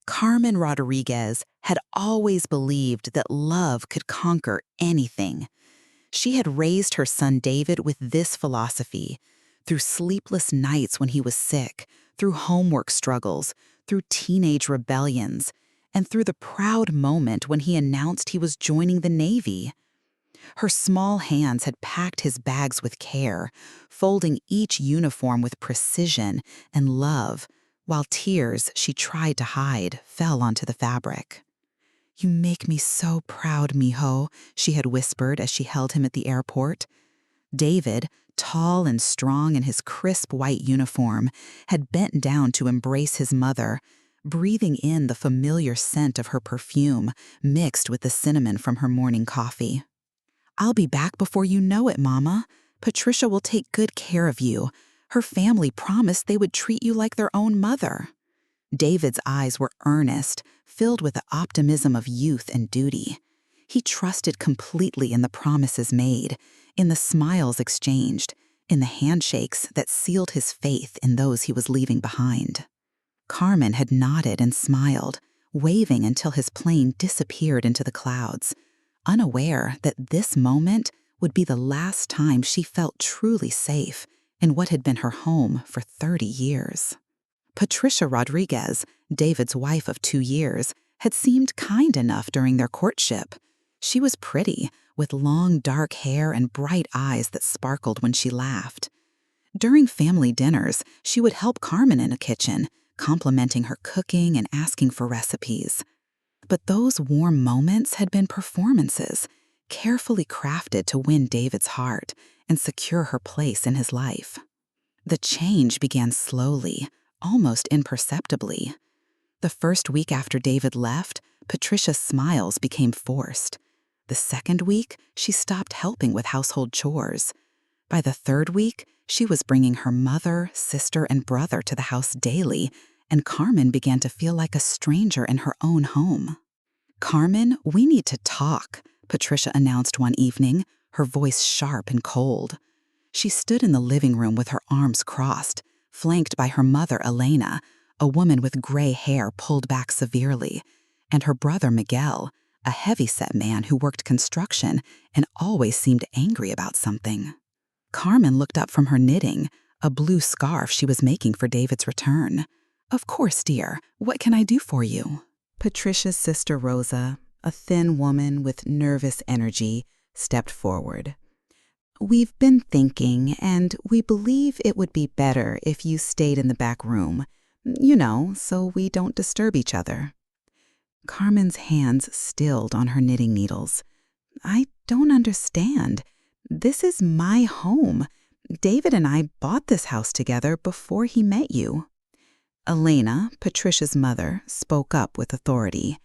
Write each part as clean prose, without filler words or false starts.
Carmen Rodriguez had always believed that love could conquer anything. She had raised her son David with this philosophy. Through sleepless nights when he was sick, through homework struggles, through teenage rebellions, and through the proud moment when he announced he was joining the Navy. Her small hands had packed his bags with care, folding each uniform with precision and love, while tears she tried to hide fell onto the fabric. "You make me so proud, mijo," she had whispered as she held him at the airport. David, tall and strong in his crisp white uniform, had bent down to embrace his mother, breathing in the familiar scent of her perfume mixed with the cinnamon from her morning coffee. "I'll be back before you know it, Mama. Patricia will take good care of you. Her family promised they would treat you like their own mother." David's eyes were earnest, filled with the optimism of youth and duty. He trusted completely in the promises made, in the smiles exchanged, in the handshakes that sealed his faith in those he was leaving behind. Carmen had nodded and smiled, waving until his plane disappeared into the clouds, unaware that this moment would be the last time she felt truly safe in what had been her home for 30 years. Patricia Rodriguez, David's wife of 2 years, had seemed kind enough during their courtship. She was pretty, with long dark hair and bright eyes that sparkled when she laughed. During family dinners, she would help Carmen in the kitchen, complimenting her cooking and asking for recipes. But those warm moments had been performances, carefully crafted to win David's heart and secure her place in his life. The change began slowly, almost imperceptibly. The first week after David left, Patricia's smiles became forced. The second week, she stopped helping with household chores. By the third week, she was bringing her mother, sister, and brother to the house daily, and Carmen began to feel like a stranger in her own home. "Carmen, we need to talk," Patricia announced one evening, her voice sharp and cold. She stood in the living room with her arms crossed, flanked by her mother, Elena, a woman with gray hair pulled back severely, and her brother, Miguel, a heavy-set man who worked construction and always seemed angry about something. Carmen looked up from her knitting, a blue scarf she was making for David's return. "Of course, dear. What can I do for you?" Patricia's sister Rosa, a thin woman with nervous energy, stepped forward. "We've been thinking, and we believe it would be better if you stayed in the back room. So we don't disturb each other." Carmen's hands stilled on her knitting needles. "I don't understand. This is my home. David and I bought this house together before he met you." Elena, Patricia's mother, spoke up with authority.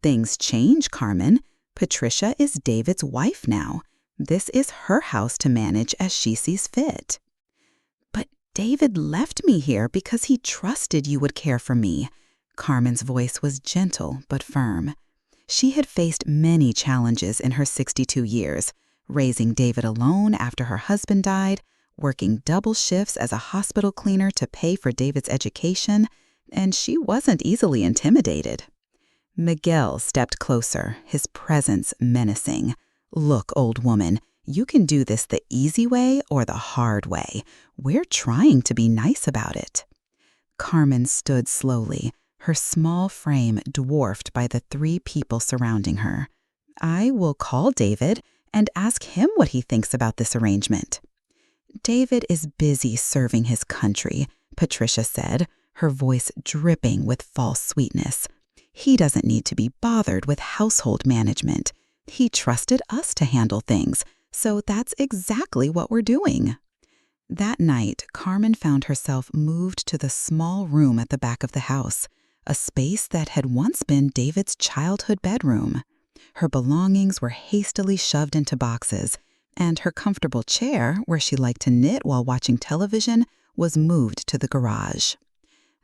"Things change, Carmen. Patricia is David's wife now. This is her house to manage as she sees fit." "But David left me here because he trusted you would care for me." Carmen's voice was gentle but firm. She had faced many challenges in her 62 years, raising David alone after her husband died, working double shifts as a hospital cleaner to pay for David's education, and she wasn't easily intimidated. Miguel stepped closer, his presence menacing. "Look, old woman, you can do this the easy way or the hard way. We're trying to be nice about it." Carmen stood slowly, her small frame dwarfed by the 3 people surrounding her. "I will call David and ask him what he thinks about this arrangement." "David is busy serving his country," Patricia said, her voice dripping with false sweetness. "He doesn't need to be bothered with household management. He trusted us to handle things, so that's exactly what we're doing." That night, Carmen found herself moved to the small room at the back of the house, a space that had once been David's childhood bedroom. Her belongings were hastily shoved into boxes, and her comfortable chair, where she liked to knit while watching television, was moved to the garage.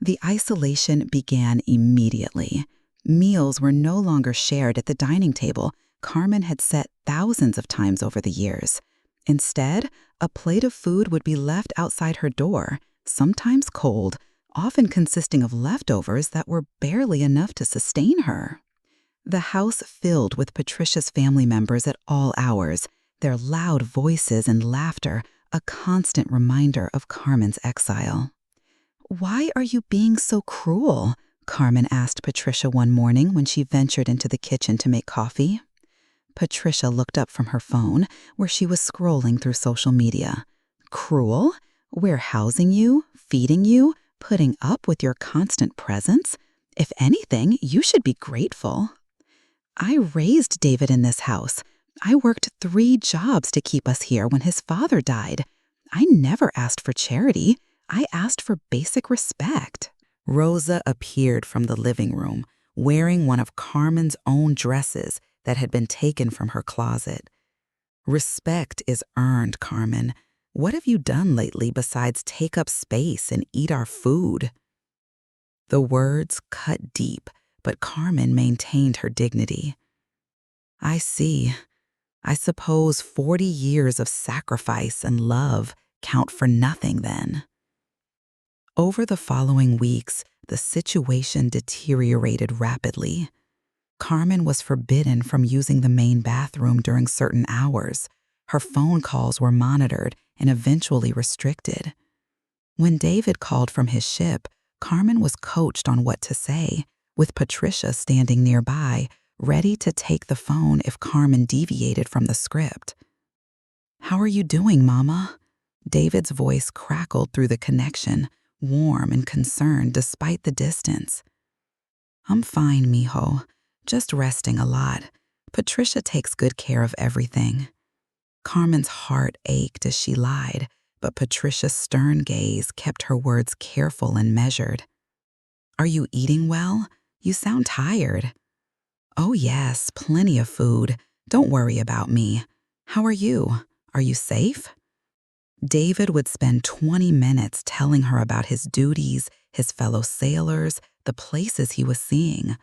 The isolation began immediately. Meals were no longer shared at the dining table Carmen had set thousands of times over the years. Instead, a plate of food would be left outside her door, sometimes cold, often consisting of leftovers that were barely enough to sustain her. The house filled with Patricia's family members at all hours, their loud voices and laughter a constant reminder of Carmen's exile. "Why are you being so cruel?" Carmen asked Patricia one morning when she ventured into the kitchen to make coffee. Patricia looked up from her phone, where she was scrolling through social media. "Cruel? We're housing you, feeding you, putting up with your constant presence? If anything, you should be grateful." "I raised David in this house. I worked 3 jobs to keep us here when his father died. I never asked for charity. I asked for basic respect." Rosa appeared from the living room, wearing one of Carmen's own dresses that had been taken from her closet. "Respect is earned, Carmen. What have you done lately besides take up space and eat our food?" The words cut deep, but Carmen maintained her dignity. "I see. I suppose 40 years of sacrifice and love count for nothing then." Over the following weeks, the situation deteriorated rapidly. Carmen was forbidden from using the main bathroom during certain hours. Her phone calls were monitored and eventually restricted. When David called from his ship, Carmen was coached on what to say, with Patricia standing nearby, ready to take the phone if Carmen deviated from the script. "How are you doing, Mama?" David's voice crackled through the connection, warm and concerned despite the distance. "I'm fine, mijo. Just resting a lot. Patricia takes good care of everything." Carmen's heart ached as she lied, but Patricia's stern gaze kept her words careful and measured. "Are you eating well? You sound tired." "Oh yes, plenty of food. Don't worry about me. How are you? Are you safe?" David would spend 20 minutes telling her about his duties, his fellow sailors, the places he was seeing.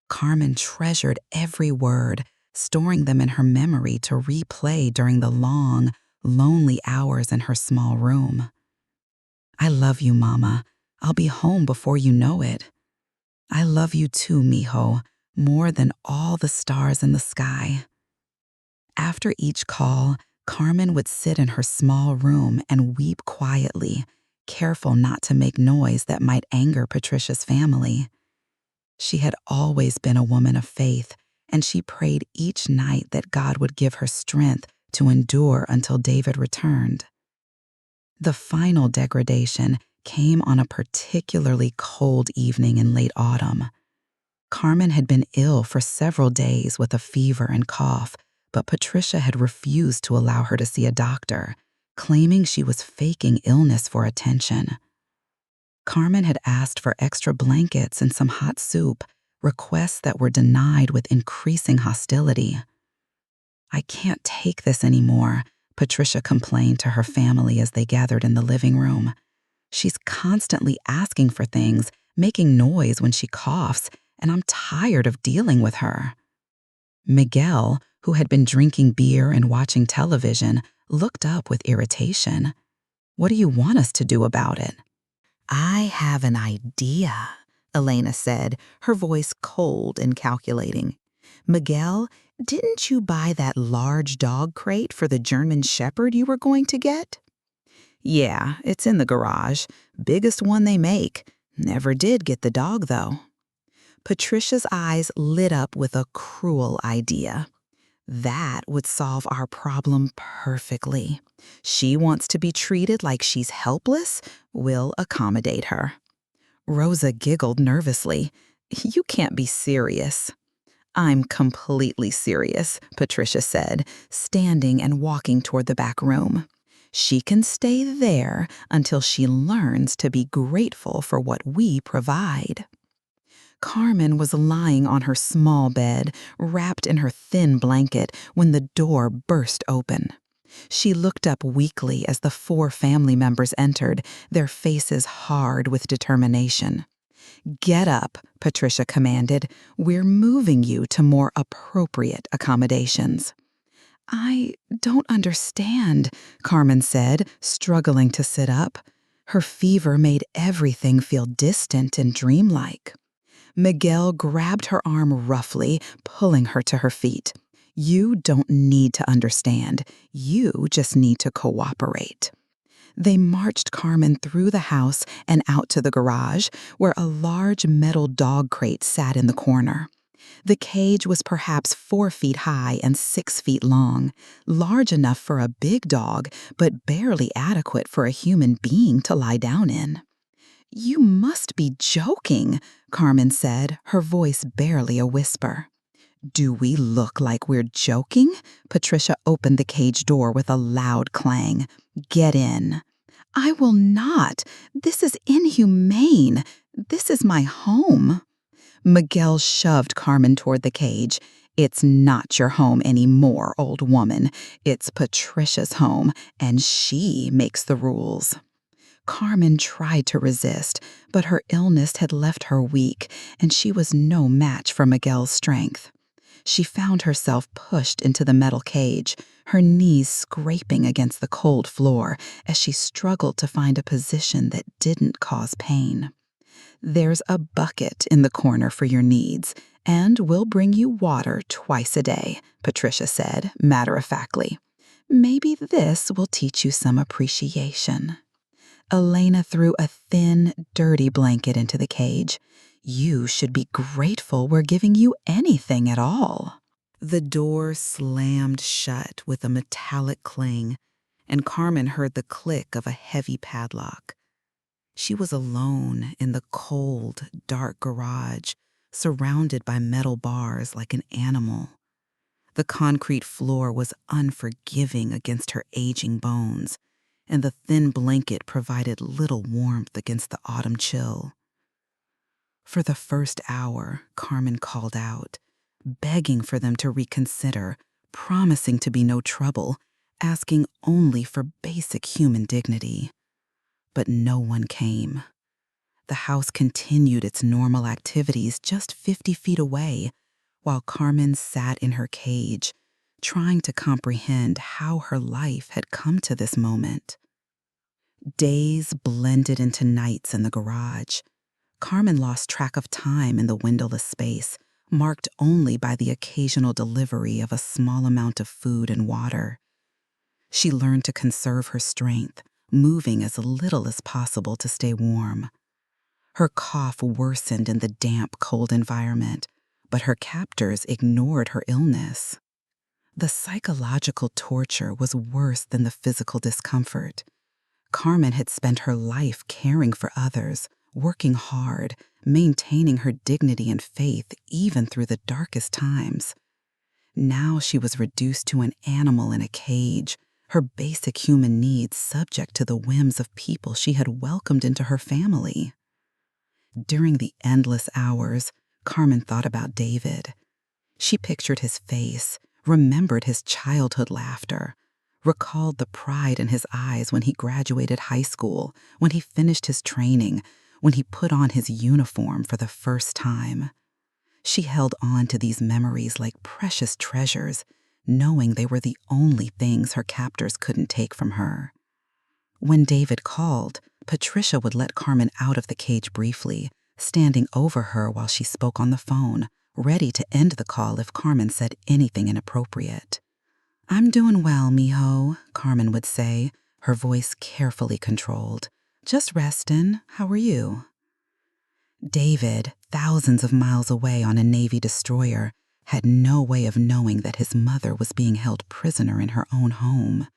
Carmen treasured every word, storing them in her memory to replay during the long, lonely hours in her small room. "I love you, Mama. I'll be home before you know it." "I love you too, mijo, more than all the stars in the sky." After each call, Carmen would sit in her small room and weep quietly, careful not to make noise that might anger Patricia's family. She had always been a woman of faith, and she prayed each night that God would give her strength to endure until David returned. The final degradation came on a particularly cold evening in late autumn. Carmen had been ill for several days with a fever and cough, but Patricia had refused to allow her to see a doctor, claiming she was faking illness for attention. Carmen had asked for extra blankets and some hot soup, requests that were denied with increasing hostility. "I can't take this anymore," Patricia complained to her family as they gathered in the living room. "She's constantly asking for things, making noise when she coughs, and I'm tired of dealing with her." Miguel, who had been drinking beer and watching television, looked up with irritation. "What do you want us to do about it?" "I have an idea," Elena said, her voice cold and calculating. "Miguel, didn't you buy that large dog crate for the German Shepherd you were going to get?" "Yeah, it's in the garage. Biggest one they make. Never did get the dog, though." Patricia's eyes lit up with a cruel idea. "That would solve our problem perfectly. She wants to be treated like she's helpless. We'll accommodate her." Rosa giggled nervously. "You can't be serious." "I'm completely serious," Patricia said, standing and walking toward the back room. "She can stay there until she learns to be grateful for what we provide." Carmen was lying on her small bed, wrapped in her thin blanket, when the door burst open. She looked up weakly as the 4 family members entered, their faces hard with determination. "Get up," Patricia commanded. "We're moving you to more appropriate accommodations." "I don't understand," Carmen said, struggling to sit up. Her fever made everything feel distant and dreamlike. Miguel grabbed her arm roughly, pulling her to her feet. You don't need to understand. You just need to cooperate. They marched Carmen through the house and out to the garage, where a large metal dog crate sat in the corner. The cage was perhaps 4 feet high and 6 feet long, large enough for a big dog, but barely adequate for a human being to lie down in. "You must be joking," Carmen said, her voice barely a whisper. "Do we look like we're joking?" Patricia opened the cage door with a loud clang. "Get in." "I will not. This is inhumane. This is my home." Miguel shoved Carmen toward the cage. "It's not your home anymore, old woman. It's Patricia's home, and she makes the rules." Carmen tried to resist, but her illness had left her weak, and she was no match for Miguel's strength. She found herself pushed into the metal cage, her knees scraping against the cold floor as she struggled to find a position that didn't cause pain. "There's a bucket in the corner for your needs, and we'll bring you water twice a day," Patricia said, matter-of-factly. "Maybe this will teach you some appreciation." Elena threw a thin, dirty blanket into the cage. "You should be grateful we're giving you anything at all." The door slammed shut with a metallic clang, and Carmen heard the click of a heavy padlock. She was alone in the cold, dark garage, surrounded by metal bars like an animal. The concrete floor was unforgiving against her aging bones, and the thin blanket provided little warmth against the autumn chill. For the first hour, Carmen called out, begging for them to reconsider, promising to be no trouble, asking only for basic human dignity. But no one came. The house continued its normal activities just 50 feet away, while Carmen sat in her cage, trying to comprehend how her life had come to this moment. Days blended into nights in the garage. Carmen lost track of time in the windowless space, marked only by the occasional delivery of a small amount of food and water. She learned to conserve her strength, moving as little as possible to stay warm. Her cough worsened in the damp, cold environment, but her captors ignored her illness. The psychological torture was worse than the physical discomfort. Carmen had spent her life caring for others, working hard, maintaining her dignity and faith even through the darkest times. Now she was reduced to an animal in a cage, her basic human needs subject to the whims of people she had welcomed into her family. During the endless hours, Carmen thought about David. She pictured his face, remembered his childhood laughter, recalled the pride in his eyes when he graduated high school, when he finished his training, when he put on his uniform for the first time. She held on to these memories like precious treasures, knowing they were the only things her captors couldn't take from her. When David called, Patricia would let Carmen out of the cage briefly, standing over her while she spoke on the phone, ready to end the call if Carmen said anything inappropriate. "I'm doing well, mijo," Carmen would say, her voice carefully controlled. "Just restin'. How are you?" David, thousands of miles away on a Navy destroyer, had no way of knowing that his mother was being held prisoner in her own home.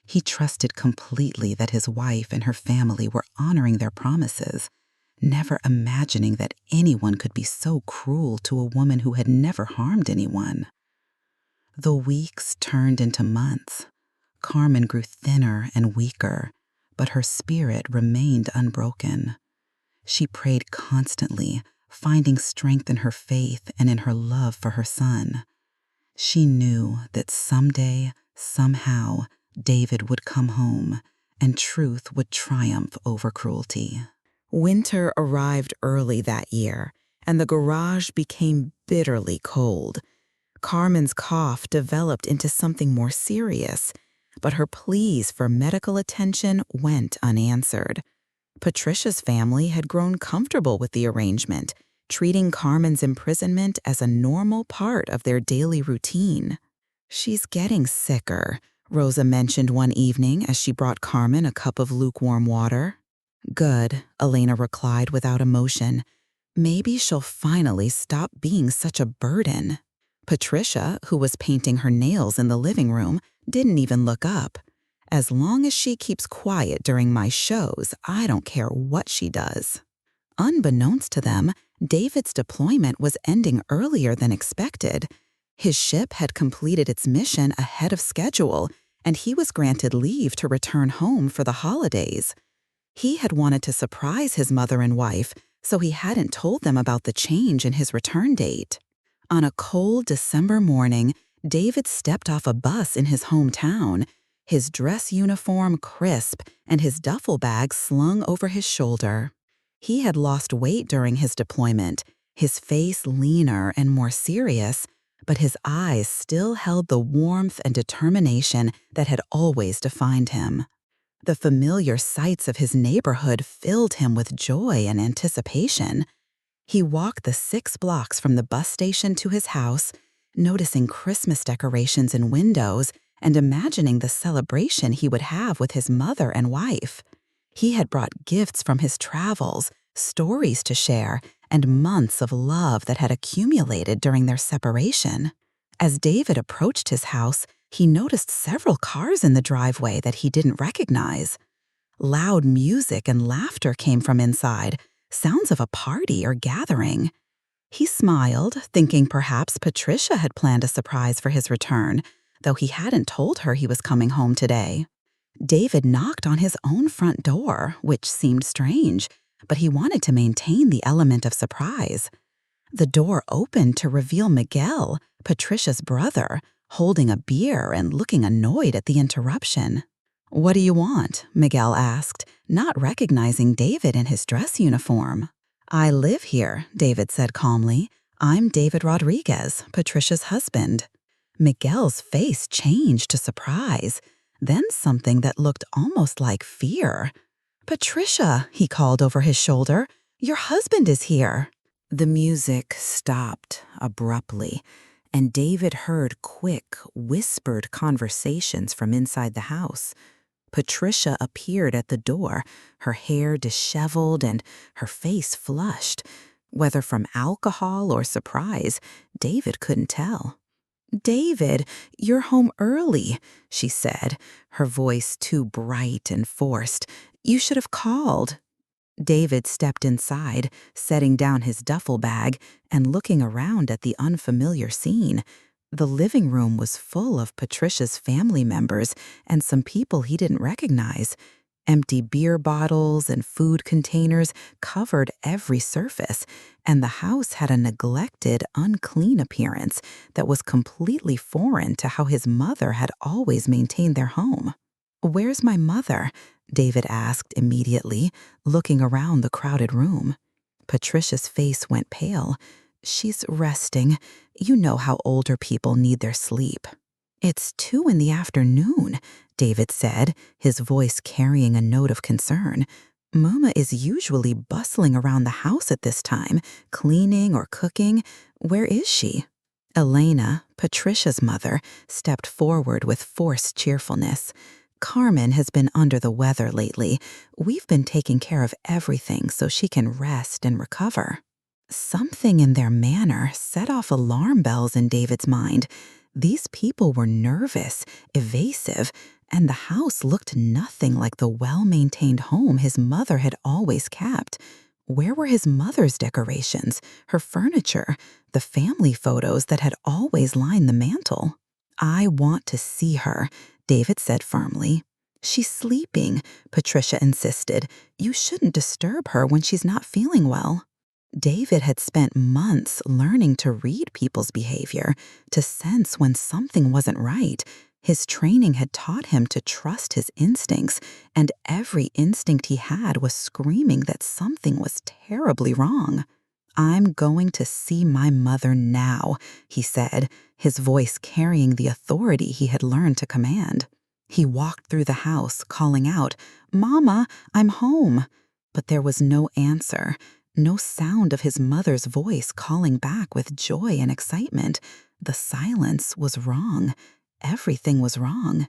He trusted completely that his wife and her family were honoring their promises, never imagining that anyone could be so cruel to a woman who had never harmed anyone. The weeks turned into months. Carmen grew thinner and weaker, but her spirit remained unbroken. She prayed constantly, finding strength in her faith and in her love for her son. She knew that someday, somehow, David would come home, and truth would triumph over cruelty. Winter arrived early that year, and the garage became bitterly cold. Carmen's cough developed into something more serious, but her pleas for medical attention went unanswered. Patricia's family had grown comfortable with the arrangement, treating Carmen's imprisonment as a normal part of their daily routine. "She's getting sicker," Rosa mentioned one evening as she brought Carmen a cup of lukewarm water. "Good," Elena replied without emotion. "Maybe she'll finally stop being such a burden." Patricia, who was painting her nails in the living room, didn't even look up. "As long as she keeps quiet during my shows, I don't care what she does." Unbeknownst to them, David's deployment was ending earlier than expected. His ship had completed its mission ahead of schedule, and he was granted leave to return home for the holidays. He had wanted to surprise his mother and wife, so he hadn't told them about the change in his return date. On a cold December morning, David stepped off a bus in his hometown, his dress uniform crisp and his duffel bag slung over his shoulder. He had lost weight during his deployment, his face leaner and more serious, but his eyes still held the warmth and determination that had always defined him. The familiar sights of his neighborhood filled him with joy and anticipation. He walked the 6 blocks from the bus station to his house, noticing Christmas decorations in windows and imagining the celebration he would have with his mother and wife. He had brought gifts from his travels, stories to share, and months of love that had accumulated during their separation. As David approached his house, he noticed several cars in the driveway that he didn't recognize. Loud music and laughter came from inside, sounds of a party or gathering. He smiled, thinking perhaps Patricia had planned a surprise for his return, though he hadn't told her he was coming home today. David knocked on his own front door, which seemed strange, but he wanted to maintain the element of surprise. The door opened to reveal Miguel, Patricia's brother, holding a beer and looking annoyed at the interruption. "What do you want?" Miguel asked, not recognizing David in his dress uniform. "I live here," David said calmly. "I'm David Rodriguez, Patricia's husband." Miguel's face changed to surprise, then something that looked almost like fear. "Patricia," he called over his shoulder, "your husband is here." The music stopped abruptly, and David heard quick, whispered conversations from inside the house. Patricia appeared at the door, her hair disheveled and her face flushed. Whether from alcohol or surprise, David couldn't tell. "David, you're home early," she said, her voice too bright and forced. "You should have called." David stepped inside, setting down his duffel bag and looking around at the unfamiliar scene. The living room was full of Patricia's family members and some people he didn't recognize. Empty beer bottles and food containers covered every surface, and the house had a neglected, unclean appearance that was completely foreign to how his mother had always maintained their home. "Where's my mother?" David asked immediately, looking around the crowded room. Patricia's face went pale. "She's resting. You know how older people need their sleep." "It's 2 in the afternoon," David said, his voice carrying a note of concern. "Muma is usually bustling around the house at this time, cleaning or cooking. Where is she?" Elena, Patricia's mother, stepped forward with forced cheerfulness. "Carmen has been under the weather lately. We've been taking care of everything so she can rest and recover." Something in their manner set off alarm bells in David's mind. These people were nervous, evasive, and the house looked nothing like the well-maintained home his mother had always kept. Where were his mother's decorations, her furniture, the family photos that had always lined the mantel? "I want to see her," David said firmly. "She's sleeping," Patricia insisted. "You shouldn't disturb her when she's not feeling well." David had spent months learning to read people's behavior, to sense when something wasn't right. His training had taught him to trust his instincts, and every instinct he had was screaming that something was terribly wrong. "I'm going to see my mother now," he said, his voice carrying the authority he had learned to command. He walked through the house, calling out, "Mama, I'm home." But there was no answer, no sound of his mother's voice calling back with joy and excitement. The silence was wrong. Everything was wrong.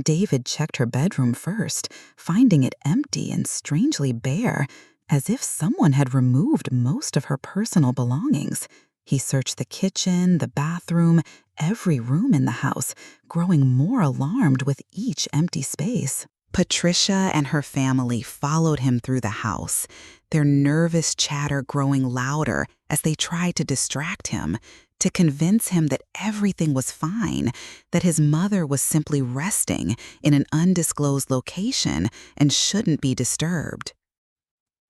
David checked her bedroom first, finding it empty and strangely bare, as if someone had removed most of her personal belongings. He searched the kitchen, the bathroom, every room in the house, growing more alarmed with each empty space. Patricia and her family followed him through the house, their nervous chatter growing louder as they tried to distract him, to convince him that everything was fine, that his mother was simply resting in an undisclosed location and shouldn't be disturbed.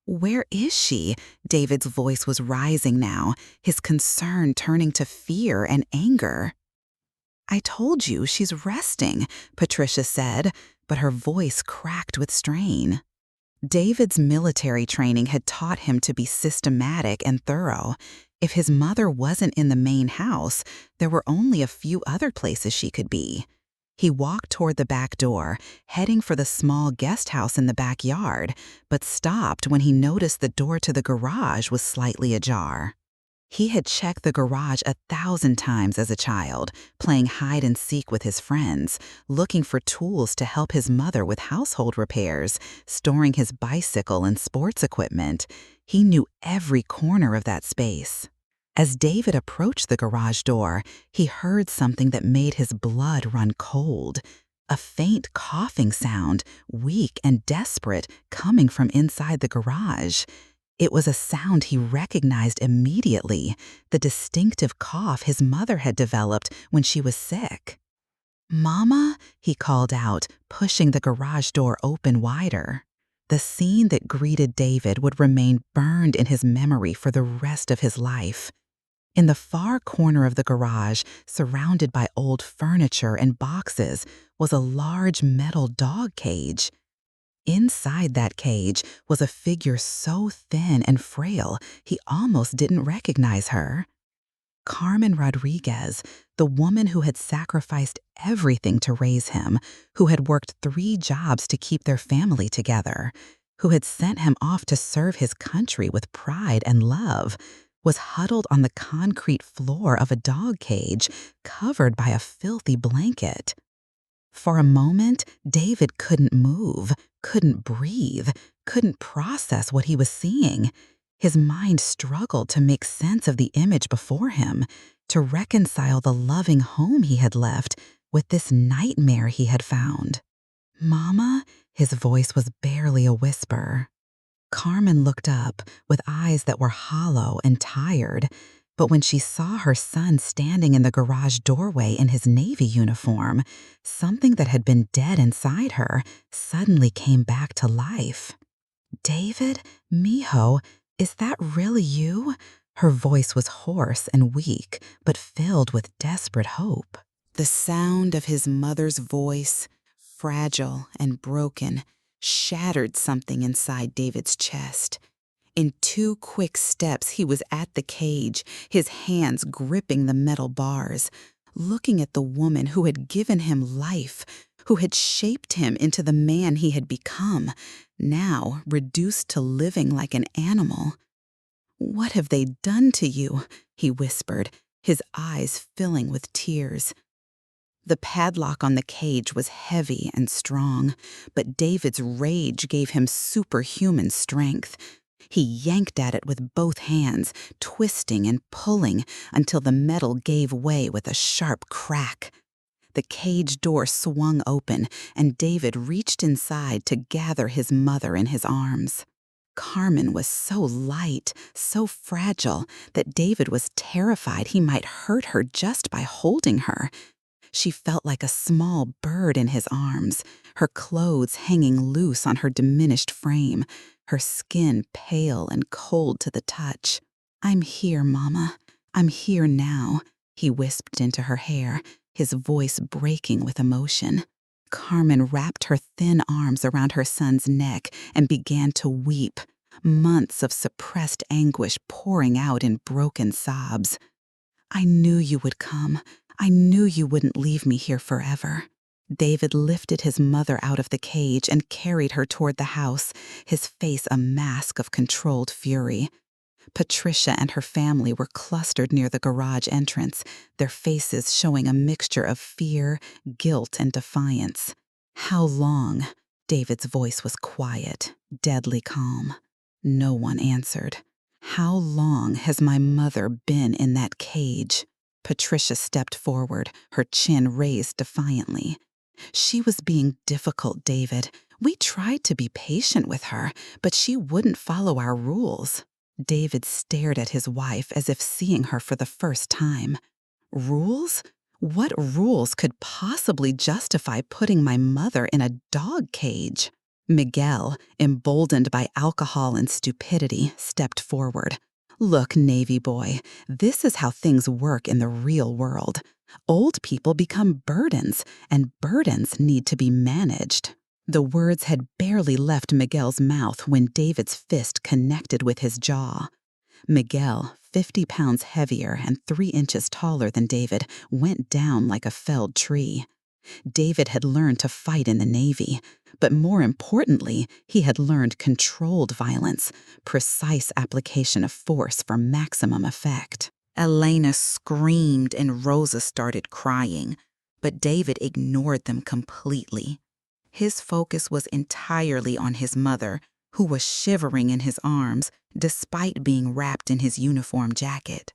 "Where is she?" David's voice was rising now, his concern turning to fear and anger. "I told you she's resting," Patricia said, but her voice cracked with strain. David's military training had taught him to be systematic and thorough. If his mother wasn't in the main house, there were only a few other places she could be. He walked toward the back door, heading for the small guest house in the backyard, but stopped when he noticed the door to the garage was slightly ajar. He had checked the garage 1,000 times as a child, playing hide and seek with his friends, looking for tools to help his mother with household repairs, storing his bicycle and sports equipment. He knew every corner of that space. As David approached the garage door, he heard something that made his blood run cold. A faint coughing sound, weak and desperate, coming from inside the garage. It was a sound he recognized immediately, the distinctive cough his mother had developed when she was sick. "Mama?" he called out, pushing the garage door open wider. The scene that greeted David would remain burned in his memory for the rest of his life. In the far corner of the garage, surrounded by old furniture and boxes, was a large metal dog cage. Inside that cage was a figure so thin and frail he almost didn't recognize her. Carmen Rodriguez, the woman who had sacrificed everything to raise him, who had worked 3 jobs to keep their family together, who had sent him off to serve his country with pride and love, was huddled on the concrete floor of a dog cage, covered by a filthy blanket. For a moment, David couldn't move, couldn't breathe, couldn't process what he was seeing. His mind struggled to make sense of the image before him, to reconcile the loving home he had left with this nightmare he had found. "Mama?" His voice was barely a whisper. Carmen looked up with eyes that were hollow and tired, but when she saw her son standing in the garage doorway in his Navy uniform, something that had been dead inside her suddenly came back to life. "David? Mijo, is that really you?" Her voice was hoarse and weak, but filled with desperate hope. The sound of his mother's voice, fragile and broken, shattered something inside David's chest. In 2 quick steps, he was at the cage, his hands gripping the metal bars, looking at the woman who had given him life, who had shaped him into the man he had become, now reduced to living like an animal. "What have they done to you?" he whispered, his eyes filling with tears. The padlock on the cage was heavy and strong, but David's rage gave him superhuman strength. He yanked at it with both hands, twisting and pulling until the metal gave way with a sharp crack. The cage door swung open, and David reached inside to gather his mother in his arms. Carmen was so light, so fragile, that David was terrified he might hurt her just by holding her. She felt like a small bird in his arms, her clothes hanging loose on her diminished frame, her skin pale and cold to the touch. "I'm here, Mama. I'm here now," he whispered into her hair, his voice breaking with emotion. Carmen wrapped her thin arms around her son's neck and began to weep, months of suppressed anguish pouring out in broken sobs. "I knew you would come. I knew you wouldn't leave me here forever." David lifted his mother out of the cage and carried her toward the house, his face a mask of controlled fury. Patricia and her family were clustered near the garage entrance, their faces showing a mixture of fear, guilt, and defiance. "How long?" David's voice was quiet, deadly calm. No one answered. "How long has my mother been in that cage?" Patricia stepped forward, her chin raised defiantly. "She was being difficult, David. We tried to be patient with her, but she wouldn't follow our rules." David stared at his wife as if seeing her for the first time. "Rules? What rules could possibly justify putting my mother in a dog cage?" Miguel, emboldened by alcohol and stupidity, stepped forward. "Look, Navy boy, this is how things work in the real world. Old people become burdens, and burdens need to be managed." The words had barely left Miguel's mouth when David's fist connected with his jaw. Miguel, 50 pounds heavier and 3 inches taller than David, went down like a felled tree. David had learned to fight in the Navy, but more importantly, he had learned controlled violence, precise application of force for maximum effect. Elena screamed and Rosa started crying, but David ignored them completely. His focus was entirely on his mother, who was shivering in his arms despite being wrapped in his uniform jacket.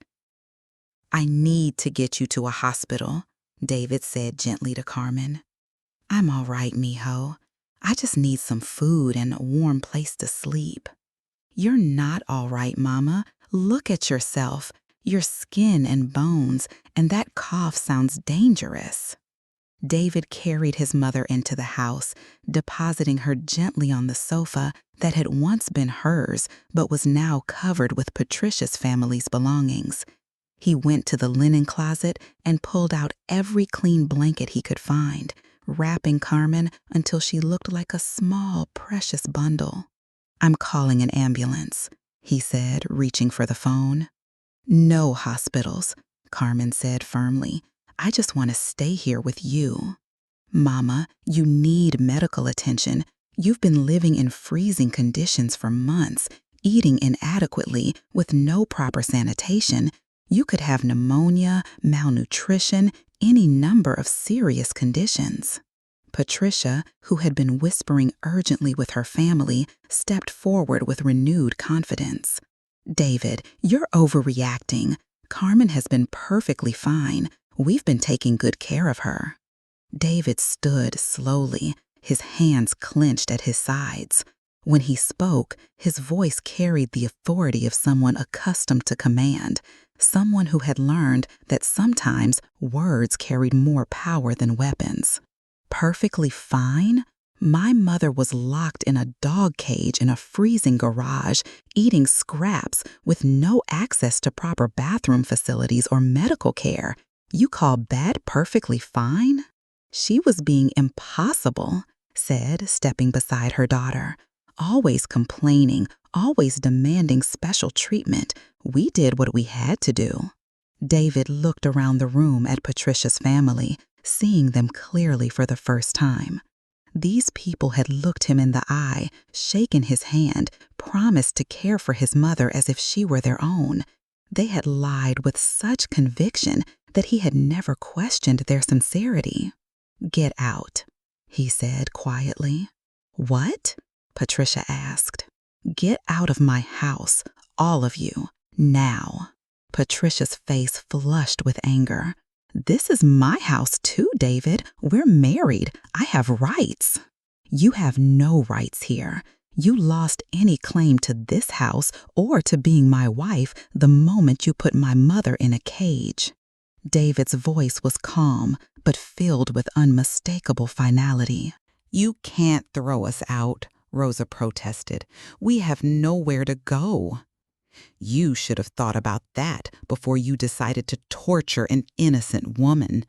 "I need to get you to a hospital," David said gently to Carmen. "I'm all right, mijo. I just need some food and a warm place to sleep." "You're not all right, Mama. Look at yourself, your skin and bones, and that cough sounds dangerous." David carried his mother into the house, depositing her gently on the sofa that had once been hers but was now covered with Patricia's family's belongings. He went to the linen closet and pulled out every clean blanket he could find, wrapping Carmen until she looked like a small, precious bundle. "I'm calling an ambulance," he said, reaching for the phone. "No hospitals," Carmen said firmly. "I just want to stay here with you." "Mama, you need medical attention. You've been living in freezing conditions for months, eating inadequately with no proper sanitation. You could have pneumonia, malnutrition, any number of serious conditions." Patricia, who had been whispering urgently with her family, stepped forward with renewed confidence. "David, you're overreacting. Carmen has been perfectly fine. We've been taking good care of her." David stood slowly, his hands clenched at his sides. When he spoke, his voice carried the authority of someone accustomed to command, someone who had learned that sometimes words carried more power than weapons. "Perfectly fine? My mother was locked in a dog cage in a freezing garage, eating scraps with no access to proper bathroom facilities or medical care. You call that perfectly fine?" "She was being impossible," said, stepping beside her daughter. "Always complaining, always demanding special treatment. We did what we had to do." David looked around the room at Patricia's family, seeing them clearly for the first time. These people had looked him in the eye, shaken his hand, promised to care for his mother as if she were their own. They had lied with such conviction that he had never questioned their sincerity. "Get out," he said quietly. "What?" Patricia asked. "Get out of my house, all of you, now." Patricia's face flushed with anger. "This is my house too, David. We're married. I have rights." "You have no rights here. You lost any claim to this house or to being my wife the moment you put my mother in a cage." David's voice was calm, but filled with unmistakable finality. "You can't throw us out," Rosa protested. "We have nowhere to go." "You should have thought about that before you decided to torture an innocent woman."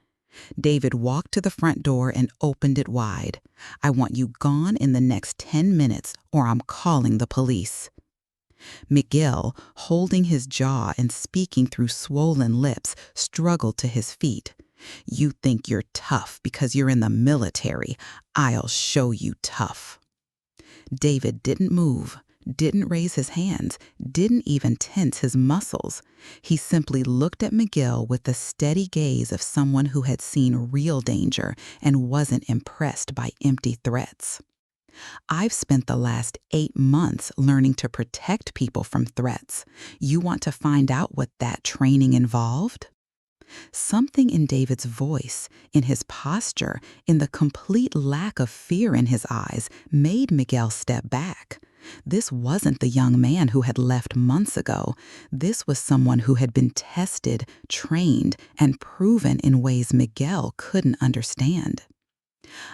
David walked to the front door and opened it wide. "I want you gone in the next 10 minutes or I'm calling the police." Miguel, holding his jaw and speaking through swollen lips, struggled to his feet. You think you're tough because you're in the military. I'll show you tough. David didn't move, didn't raise his hands, didn't even tense his muscles. He simply looked at Miguel with the steady gaze of someone who had seen real danger and wasn't impressed by empty threats. I've spent the last 8 months learning to protect people from threats. You want to find out what that training involved? Something in David's voice, in his posture, in the complete lack of fear in his eyes made Miguel step back. This wasn't the young man who had left months ago. This was someone who had been tested, trained, and proven in ways Miguel couldn't understand.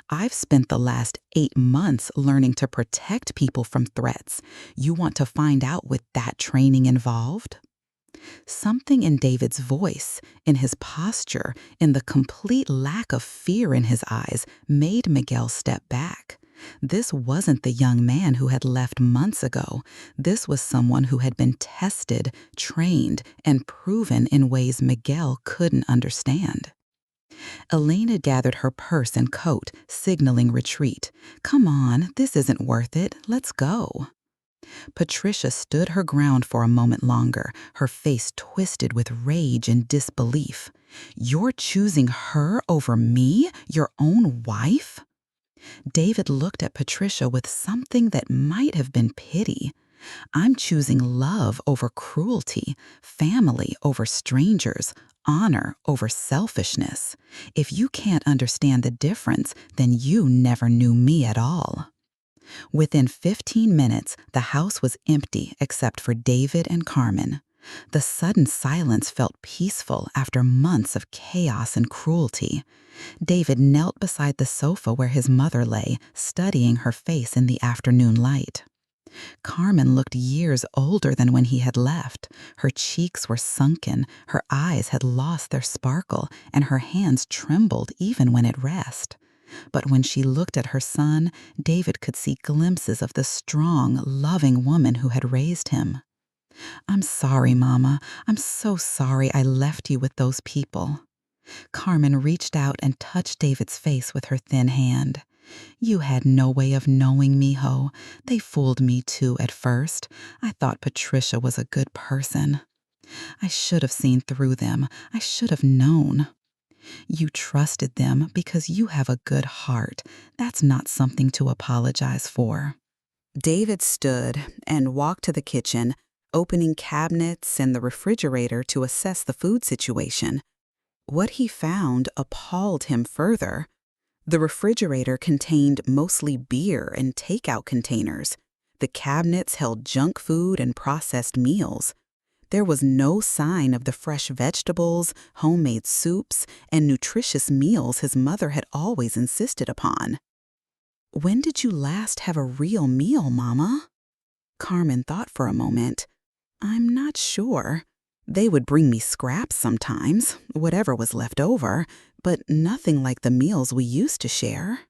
I've spent the last 8 months learning to protect people from threats. You want to find out what that training involved? Something in David's voice, in his posture, in the complete lack of fear in his eyes made Miguel step back. This wasn't the young man who had left months ago. This was someone who had been tested, trained, and proven in ways Miguel couldn't understand. Elena gathered her purse and coat, signaling retreat. "Come on, this isn't worth it. Let's go." Patricia stood her ground for a moment longer, her face twisted with rage and disbelief. "You're choosing her over me, your own wife?" David looked at Patricia with something that might have been pity. "I'm choosing love over cruelty, family over strangers, honor over selfishness. If you can't understand the difference, then you never knew me at all." Within 15 minutes, the house was empty except for David and Carmen. The sudden silence felt peaceful after months of chaos and cruelty. David knelt beside the sofa where his mother lay, studying her face in the afternoon light. Carmen looked years older than when he had left. Her cheeks were sunken, her eyes had lost their sparkle, and her hands trembled even when at rest. But when she looked at her son, David could see glimpses of the strong, loving woman who had raised him. "I'm sorry, Mama. I'm so sorry I left you with those people." Carmen reached out and touched David's face with her thin hand. "You had no way of knowing, mijo. They fooled me too at first. I thought Patricia was a good person. I should have seen through them. I should have known." "You trusted them because you have a good heart. That's not something to apologize for." David stood and walked to the kitchen, opening cabinets and the refrigerator to assess the food situation. What he found appalled him further. The refrigerator contained mostly beer and takeout containers. The cabinets held junk food and processed meals. There was no sign of the fresh vegetables, homemade soups, and nutritious meals his mother had always insisted upon. "When did you last have a real meal, Mama?" Carmen thought for a moment. "I'm not sure. They would bring me scraps sometimes, whatever was left over, but nothing like the meals we used to share."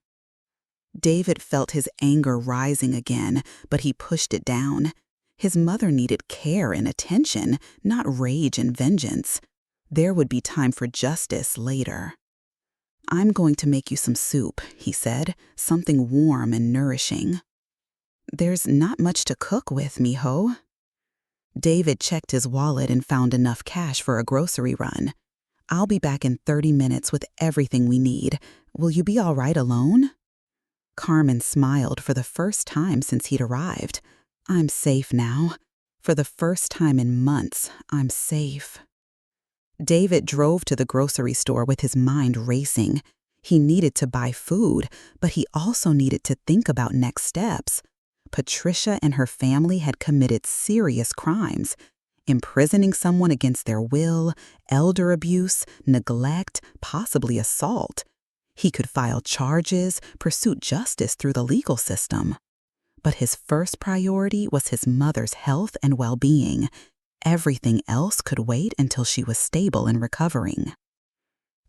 David felt his anger rising again, but he pushed it down. His mother needed care and attention, not rage and vengeance. There would be time for justice later. "I'm going to make you some soup," he said, "something warm and nourishing." "There's not much to cook with, mijo." David checked his wallet and found enough cash for a grocery run. "I'll be back in 30 minutes with everything we need. Will you be all right alone?" Carmen smiled for the first time since he'd arrived. "I'm safe now. For the first time in months, I'm safe." David drove to the grocery store with his mind racing. He needed to buy food, but he also needed to think about next steps. Patricia and her family had committed serious crimes: imprisoning someone against their will, elder abuse, neglect, possibly assault. He could file charges, pursue justice through the legal system. But his first priority was his mother's health and well-being. Everything else could wait until she was stable and recovering.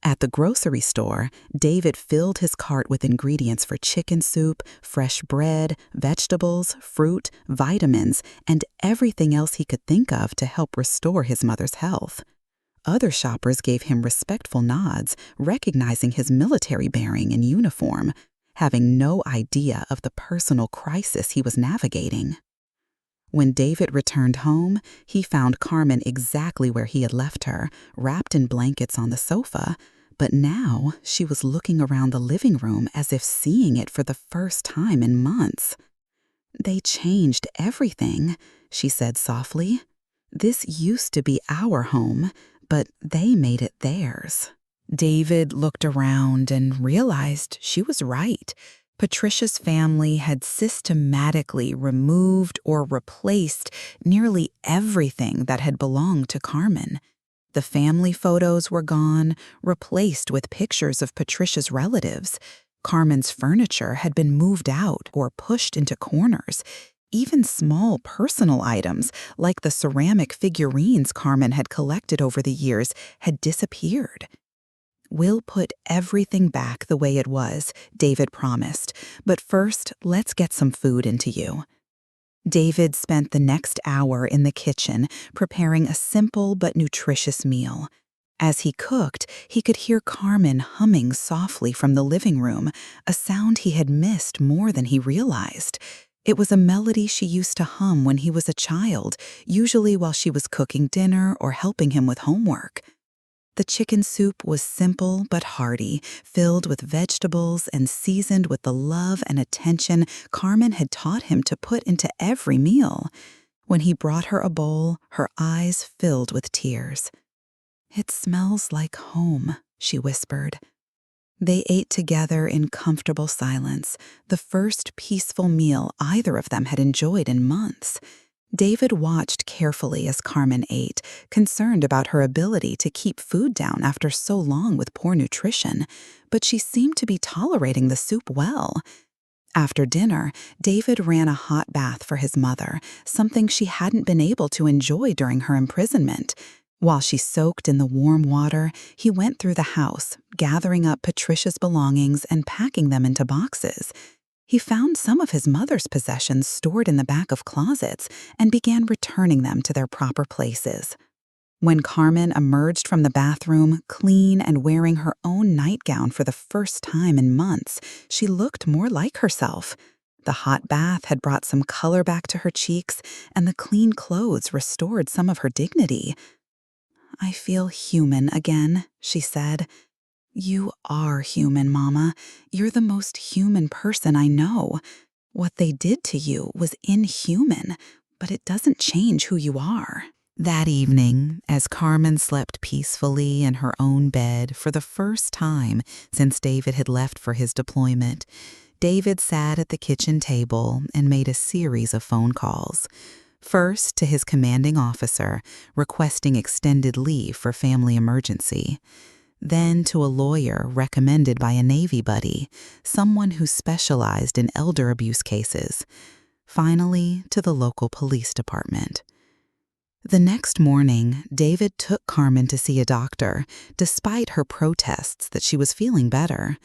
At the grocery store, David filled his cart with ingredients for chicken soup, fresh bread, vegetables, fruit, vitamins, and everything else he could think of to help restore his mother's health. Other shoppers gave him respectful nods, recognizing his military bearing and uniform, having no idea of the personal crisis he was navigating. When David returned home, he found Carmen exactly where he had left her, wrapped in blankets on the sofa, but now she was looking around the living room as if seeing it for the first time in months. "They changed everything," she said softly. "This used to be our home, but they made it theirs." David looked around and realized she was right. Patricia's family had systematically removed or replaced nearly everything that had belonged to Carmen. The family photos were gone, replaced with pictures of Patricia's relatives. Carmen's furniture had been moved out or pushed into corners. Even small personal items, like the ceramic figurines Carmen had collected over the years, had disappeared. "We'll put everything back the way it was," David promised, "but first, let's get some food into you." David spent the next hour in the kitchen preparing a simple but nutritious meal. As he cooked, he could hear Carmen humming softly from the living room, a sound he had missed more than he realized. It was a melody she used to hum when he was a child, usually while she was cooking dinner or helping him with homework. The chicken soup was simple but hearty, filled with vegetables and seasoned with the love and attention Carmen had taught him to put into every meal. When he brought her a bowl, her eyes filled with tears. "It smells like home," she whispered. They ate together in comfortable silence, the first peaceful meal either of them had enjoyed in months. David watched carefully as Carmen ate, concerned about her ability to keep food down after so long with poor nutrition, but she seemed to be tolerating the soup well. After dinner, David ran a hot bath for his mother, something she hadn't been able to enjoy during her imprisonment. While she soaked in the warm water, he went through the house, gathering up Patricia's belongings and packing them into boxes. He found some of his mother's possessions stored in the back of closets and began returning them to their proper places. When Carmen emerged from the bathroom, clean and wearing her own nightgown for the first time in months, she looked more like herself. The hot bath had brought some color back to her cheeks, and the clean clothes restored some of her dignity. "I feel human again," she said. "You are human, Mama. You're the most human person I know. What they did to you was inhuman, but it doesn't change who you are." That evening, as Carmen slept peacefully in her own bed for the first time since David had left for his deployment, David sat at the kitchen table and made a series of phone calls. First to his commanding officer, requesting extended leave for family emergency. Then to a lawyer recommended by a Navy buddy, someone who specialized in elder abuse cases. Finally, to the local police department. The next morning, David took Carmen to see a doctor, despite her protests that she was feeling better.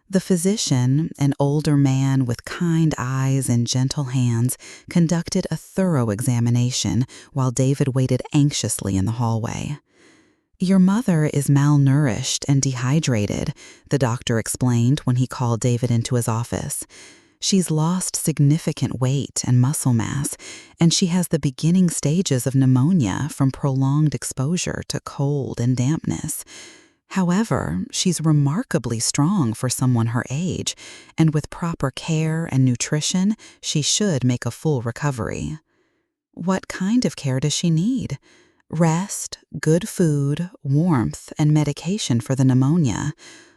The physician, an older man with kind eyes and gentle hands, conducted a thorough examination while David waited anxiously in the hallway. "Your mother is malnourished and dehydrated," the doctor explained when he called David into his office. "She's lost significant weight and muscle mass, and she has the beginning stages of pneumonia from prolonged exposure to cold and dampness. However, she's remarkably strong for someone her age, and with proper care and nutrition, she should make a full recovery." "What kind of care does she need?" "Rest, good food, warmth, and medication for the pneumonia.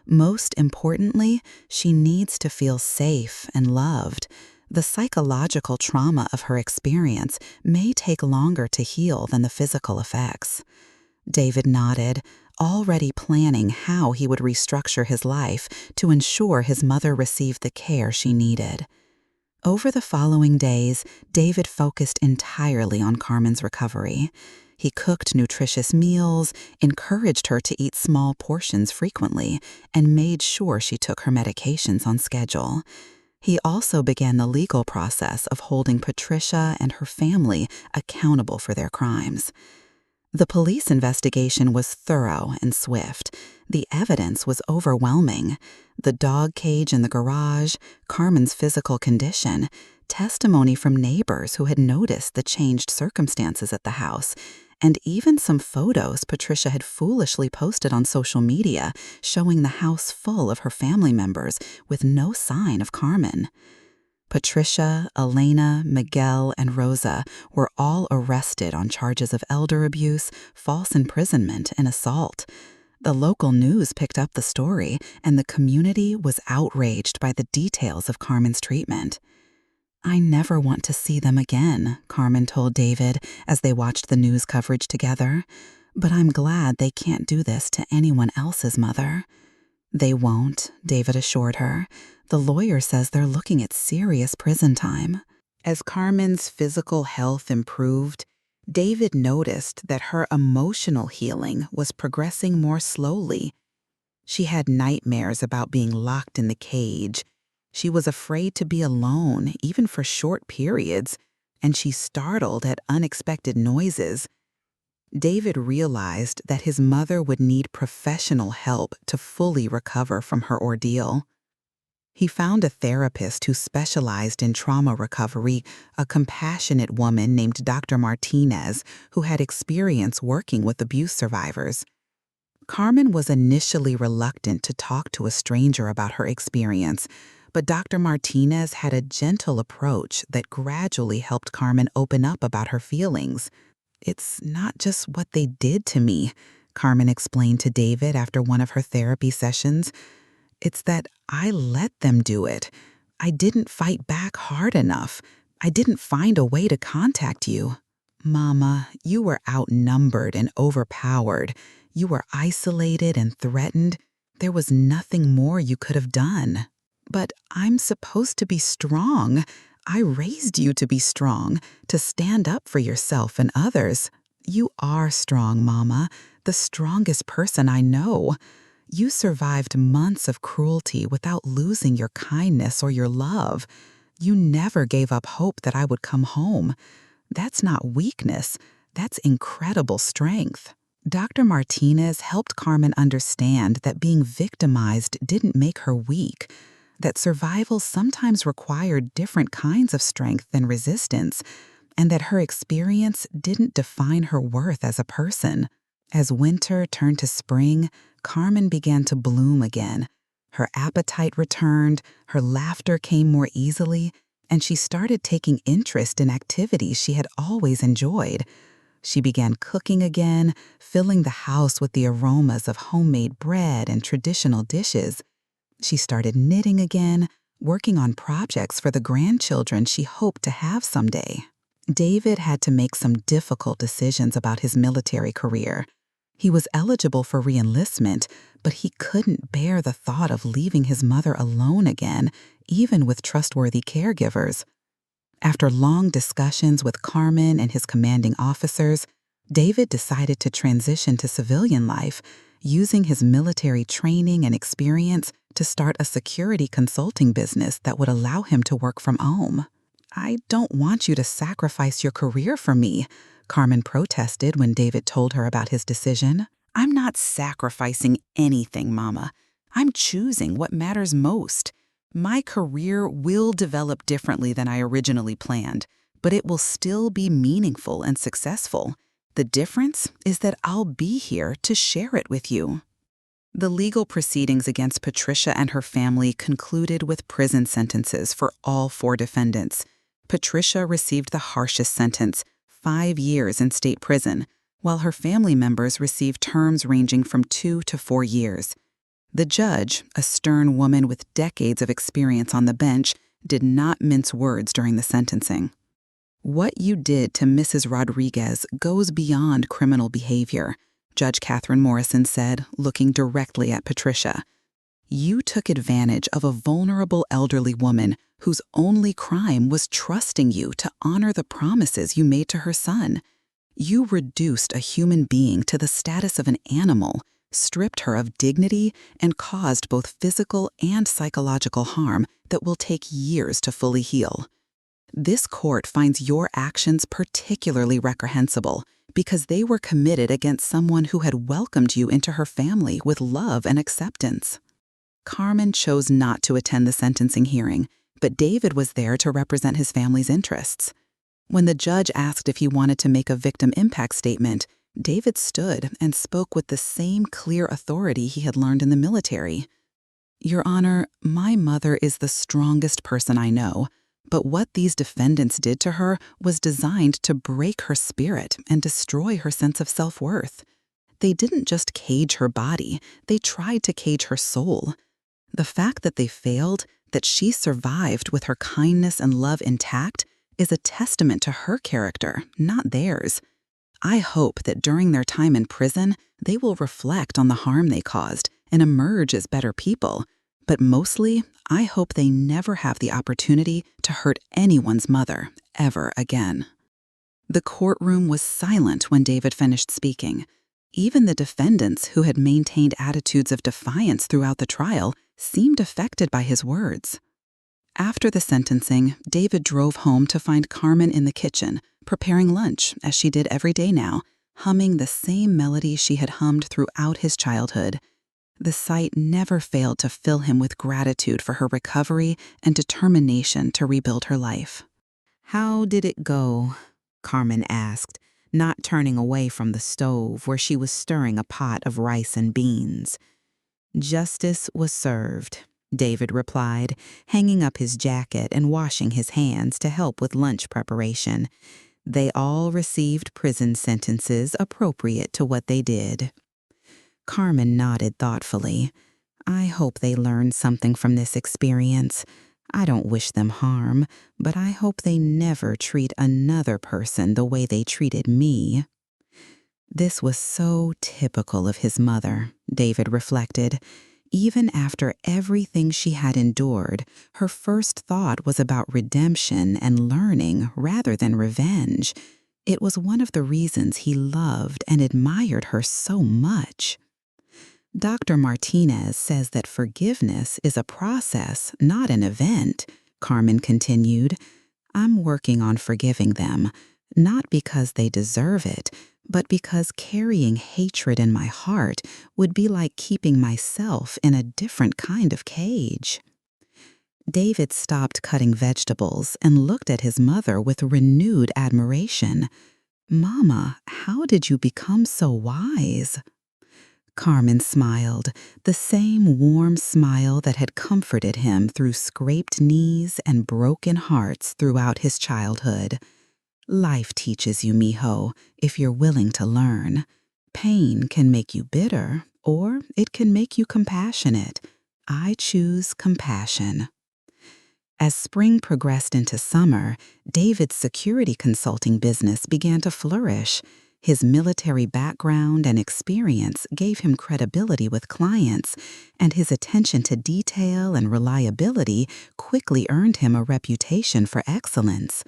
Most importantly, she needs to feel safe and loved. The psychological trauma of her experience may take longer to heal than the physical effects." David nodded, already planning how he would restructure his life to ensure his mother received the care she needed. Over the following days, David focused entirely on Carmen's recovery. He cooked nutritious meals, encouraged her to eat small portions frequently, and made sure she took her medications on schedule. He also began the legal process of holding Patricia and her family accountable for their crimes. The police investigation was thorough and swift. The evidence was overwhelming. The dog cage in the garage, Carmen's physical condition, testimony from neighbors who had noticed the changed circumstances at the house, and even some photos Patricia had foolishly posted on social media showing the house full of her family members with no sign of Carmen. Patricia, Elena, Miguel, and Rosa were all arrested on charges of elder abuse, false imprisonment, and assault. The local news picked up the story, and the community was outraged by the details of Carmen's treatment. "I never want to see them again," Carmen told David as they watched the news coverage together. "But I'm glad they can't do this to anyone else's mother." "They won't," David assured her. "The lawyer says they're looking at serious prison time." As Carmen's physical health improved, David noticed that her emotional healing was progressing more slowly. She had nightmares about being locked in the cage. She was afraid to be alone, even for short periods, and she startled at unexpected noises. David realized that his mother would need professional help to fully recover from her ordeal. He found a therapist who specialized in trauma recovery, a compassionate woman named Dr. Martinez, who had experience working with abuse survivors. Carmen was initially reluctant to talk to a stranger about her experience, but Dr. Martinez had a gentle approach that gradually helped Carmen open up about her feelings. "It's not just what they did to me," Carmen explained to David after one of her therapy sessions. "It's that I let them do it. I didn't fight back hard enough. I didn't find a way to contact you. Mama, you were outnumbered and overpowered. You were isolated and threatened. There was nothing more you could have done. But I'm supposed to be strong. I raised you to be strong, to stand up for yourself and others. You are strong, Mama, the strongest person I know. You survived months of cruelty without losing your kindness or your love. You never gave up hope that I would come home. That's not weakness. That's incredible strength." Dr. Martinez helped Carmen understand that being victimized didn't make her weak, that survival sometimes required different kinds of strength than resistance, and that her experience didn't define her worth as a person. As winter turned to spring, Carmen began to bloom again. Her appetite returned, her laughter came more easily, and she started taking interest in activities she had always enjoyed. She began cooking again, filling the house with the aromas of homemade bread and traditional dishes. She started knitting again, working on projects for the grandchildren she hoped to have someday. David had to make some difficult decisions about his military career. He was eligible for re-enlistment, but he couldn't bear the thought of leaving his mother alone again, even with trustworthy caregivers. After long discussions with Carmen and his commanding officers, David decided to transition to civilian life, using his military training and experience to start a security consulting business that would allow him to work from home. "I don't want you to sacrifice your career for me," Carmen protested when David told her about his decision. "I'm not sacrificing anything, Mama. I'm choosing what matters most. My career will develop differently than I originally planned, but it will still be meaningful and successful. The difference is that I'll be here to share it with you." The legal proceedings against Patricia and her family concluded with prison sentences for all 4 defendants. Patricia received the harshest sentence, 5 years in state prison, while her family members received terms ranging from 2 to 4 years. The judge, a stern woman with decades of experience on the bench, did not mince words during the sentencing. "What you did to Mrs. Rodriguez goes beyond criminal behavior," Judge Catherine Morrison said, looking directly at Patricia. "You took advantage of a vulnerable elderly woman whose only crime was trusting you to honor the promises you made to her son. You reduced a human being to the status of an animal, stripped her of dignity, and caused both physical and psychological harm that will take years to fully heal. This court finds your actions particularly reprehensible because they were committed against someone who had welcomed you into her family with love and acceptance. Carmen chose not to attend the sentencing hearing, but David was there to represent his family's interests. When the judge asked if he wanted to make a victim impact statement, David stood and spoke with the same clear authority he had learned in the military. "Your Honor, my mother is the strongest person I know, but what these defendants did to her was designed to break her spirit and destroy her sense of self-worth. They didn't just cage her body, they tried to cage her soul. The fact that they failed, that she survived with her kindness and love intact, is a testament to her character, not theirs. I hope that during their time in prison, they will reflect on the harm they caused and emerge as better people. But mostly, I hope they never have the opportunity to hurt anyone's mother ever again." The courtroom was silent when David finished speaking. Even the defendants, who had maintained attitudes of defiance throughout the trial, seemed affected by his words. After the sentencing, David drove home to find Carmen in the kitchen, preparing lunch, as she did every day now, humming the same melody she had hummed throughout his childhood. The sight never failed to fill him with gratitude for her recovery and determination to rebuild her life. "How did it go?" Carmen asked, not turning away from the stove where she was stirring a pot of rice and beans. "Justice was served," David replied, hanging up his jacket and washing his hands to help with lunch preparation. "They all received prison sentences appropriate to what they did." Carmen nodded thoughtfully. "I hope they learned something from this experience. I don't wish them harm, but I hope they never treat another person the way they treated me." This was so typical of his mother, David reflected. Even after everything she had endured, her first thought was about redemption and learning rather than revenge. It was one of the reasons he loved and admired her so much. Dr. Martinez says that forgiveness is a process, not an event, Carmen continued. "I'm working on forgiving them, not because they deserve it, but because carrying hatred in my heart would be like keeping myself in a different kind of cage." David stopped cutting vegetables and looked at his mother with renewed admiration. "Mama, how did you become so wise?" Carmen smiled, the same warm smile that had comforted him through scraped knees and broken hearts throughout his childhood. "Life teaches you, mijo, if you're willing to learn. Pain can make you bitter, or it can make you compassionate. I choose compassion." As spring progressed into summer, David's security consulting business began to flourish. His military background and experience gave him credibility with clients, and his attention to detail and reliability quickly earned him a reputation for excellence.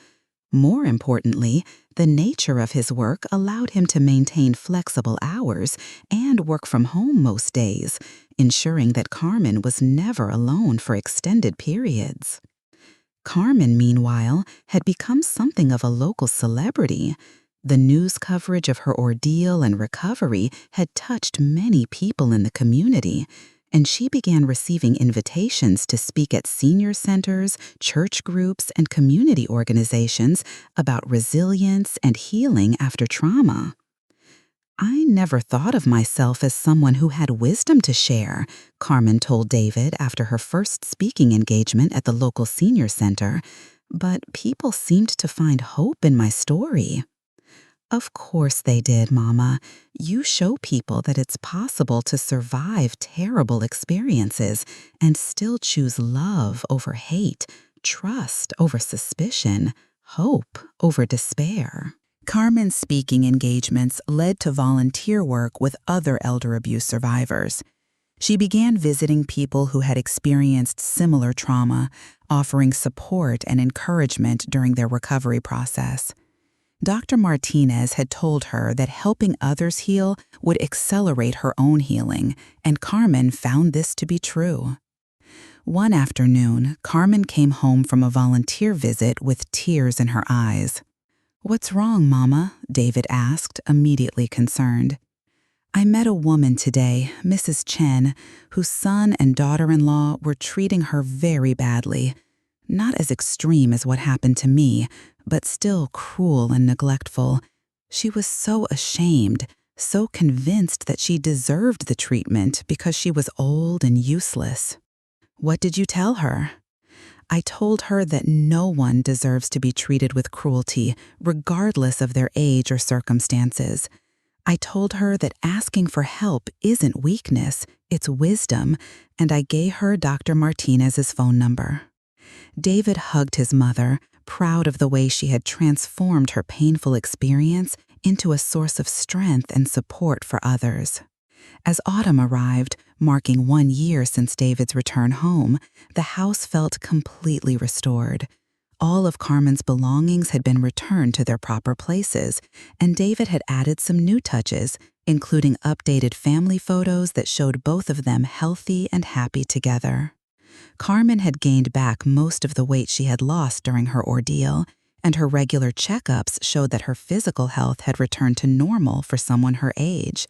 More importantly, the nature of his work allowed him to maintain flexible hours and work from home most days, ensuring that Carmen was never alone for extended periods. Carmen, meanwhile, had become something of a local celebrity. The news coverage of her ordeal and recovery had touched many people in the community, and she began receiving invitations to speak at senior centers, church groups, and community organizations about resilience and healing after trauma. "I never thought of myself as someone who had wisdom to share," Carmen told David after her first speaking engagement at the local senior center, "but people seemed to find hope in my story." "Of course they did, Mama. You show people that it's possible to survive terrible experiences and still choose love over hate, trust over suspicion, hope over despair." Carmen's speaking engagements led to volunteer work with other elder abuse survivors. She began visiting people who had experienced similar trauma, offering support and encouragement during their recovery process. Dr. Martinez had told her that helping others heal would accelerate her own healing, and Carmen found this to be true. One afternoon, Carmen came home from a volunteer visit with tears in her eyes. "What's wrong, Mama?" David asked, immediately concerned. "I met a woman today, Mrs. Chen, whose son and daughter-in-law were treating her very badly. Not as extreme as what happened to me, but still cruel and neglectful. She was so ashamed, so convinced that she deserved the treatment because she was old and useless." "What did you tell her?" "I told her that no one deserves to be treated with cruelty, regardless of their age or circumstances. I told her that asking for help isn't weakness, it's wisdom, and I gave her Dr. Martinez's phone number." David hugged his mother, proud of the way she had transformed her painful experience into a source of strength and support for others. As autumn arrived, marking 1 year since David's return home, the house felt completely restored. All of Carmen's belongings had been returned to their proper places, and David had added some new touches, including updated family photos that showed both of them healthy and happy together. Carmen had gained back most of the weight she had lost during her ordeal, and her regular checkups showed that her physical health had returned to normal for someone her age.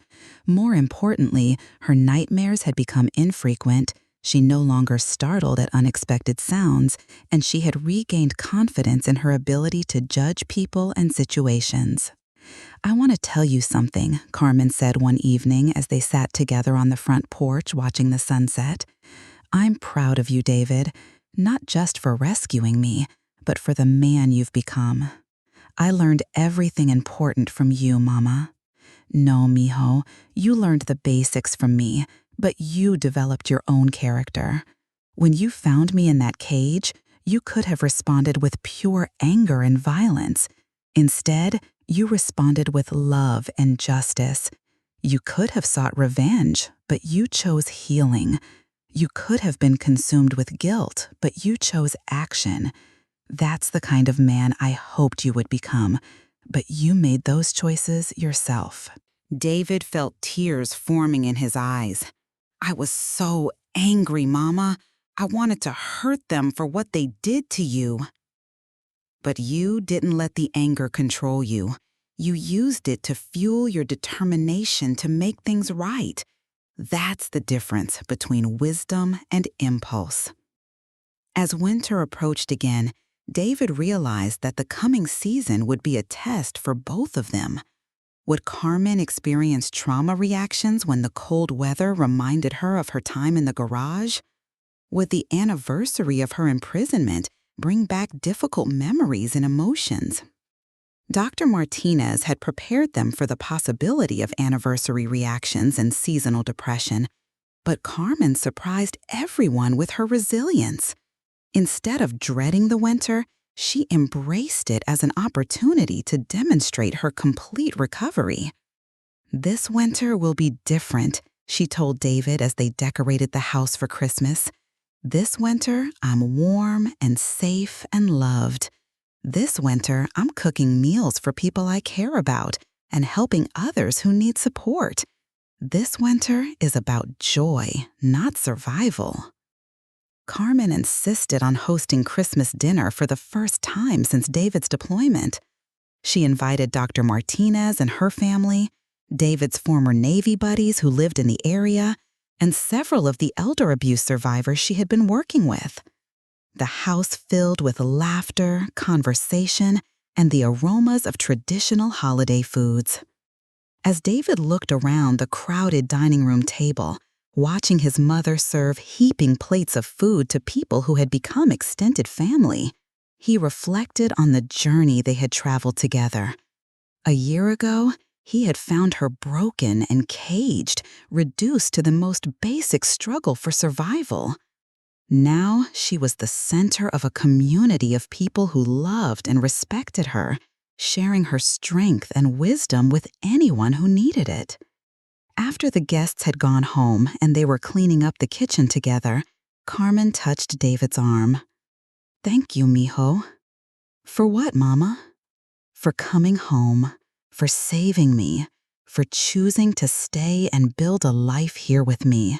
More importantly, her nightmares had become infrequent, she no longer startled at unexpected sounds, and she had regained confidence in her ability to judge people and situations. "I want to tell you something," Carmen said one evening as they sat together on the front porch watching the sunset. "I'm proud of you, David, not just for rescuing me, but for the man you've become. I learned everything important from you, Mama. No, mijo, you learned the basics from me, but you developed your own character. When you found me in that cage, you could have responded with pure anger and violence. Instead, you responded with love and justice. You could have sought revenge, but you chose healing. You could have been consumed with guilt, but you chose action. That's the kind of man I hoped you would become, but you made those choices yourself." David felt tears forming in his eyes. "I was so angry, Mama. I wanted to hurt them for what they did to you." "But you didn't let the anger control you. You used it to fuel your determination to make things right. That's the difference between wisdom and impulse." As winter approached again, David realized that the coming season would be a test for both of them. Would Carmen experience trauma reactions when the cold weather reminded her of her time in the garage? Would the anniversary of her imprisonment bring back difficult memories and emotions? Dr. Martinez had prepared them for the possibility of anniversary reactions and seasonal depression, but Carmen surprised everyone with her resilience. Instead of dreading the winter, she embraced it as an opportunity to demonstrate her complete recovery. "This winter will be different," she told David as they decorated the house for Christmas. "This winter, I'm warm and safe and loved. This winter, I'm cooking meals for people I care about and helping others who need support. This winter is about joy, not survival." Carmen insisted on hosting Christmas dinner for the first time since David's deployment. She invited Dr. Martinez and her family, David's former Navy buddies who lived in the area, and several of the elder abuse survivors she had been working with. The house filled with laughter, conversation, and the aromas of traditional holiday foods. As David looked around the crowded dining room table, watching his mother serve heaping plates of food to people who had become extended family, he reflected on the journey they had traveled together. A year ago, he had found her broken and caged, reduced to the most basic struggle for survival. Now she was the center of a community of people who loved and respected her, sharing her strength and wisdom with anyone who needed it. After the guests had gone home and they were cleaning up the kitchen together, Carmen touched David's arm. "Thank you, mijo." "For what, Mama?" "For coming home, for saving me, for choosing to stay and build a life here with me.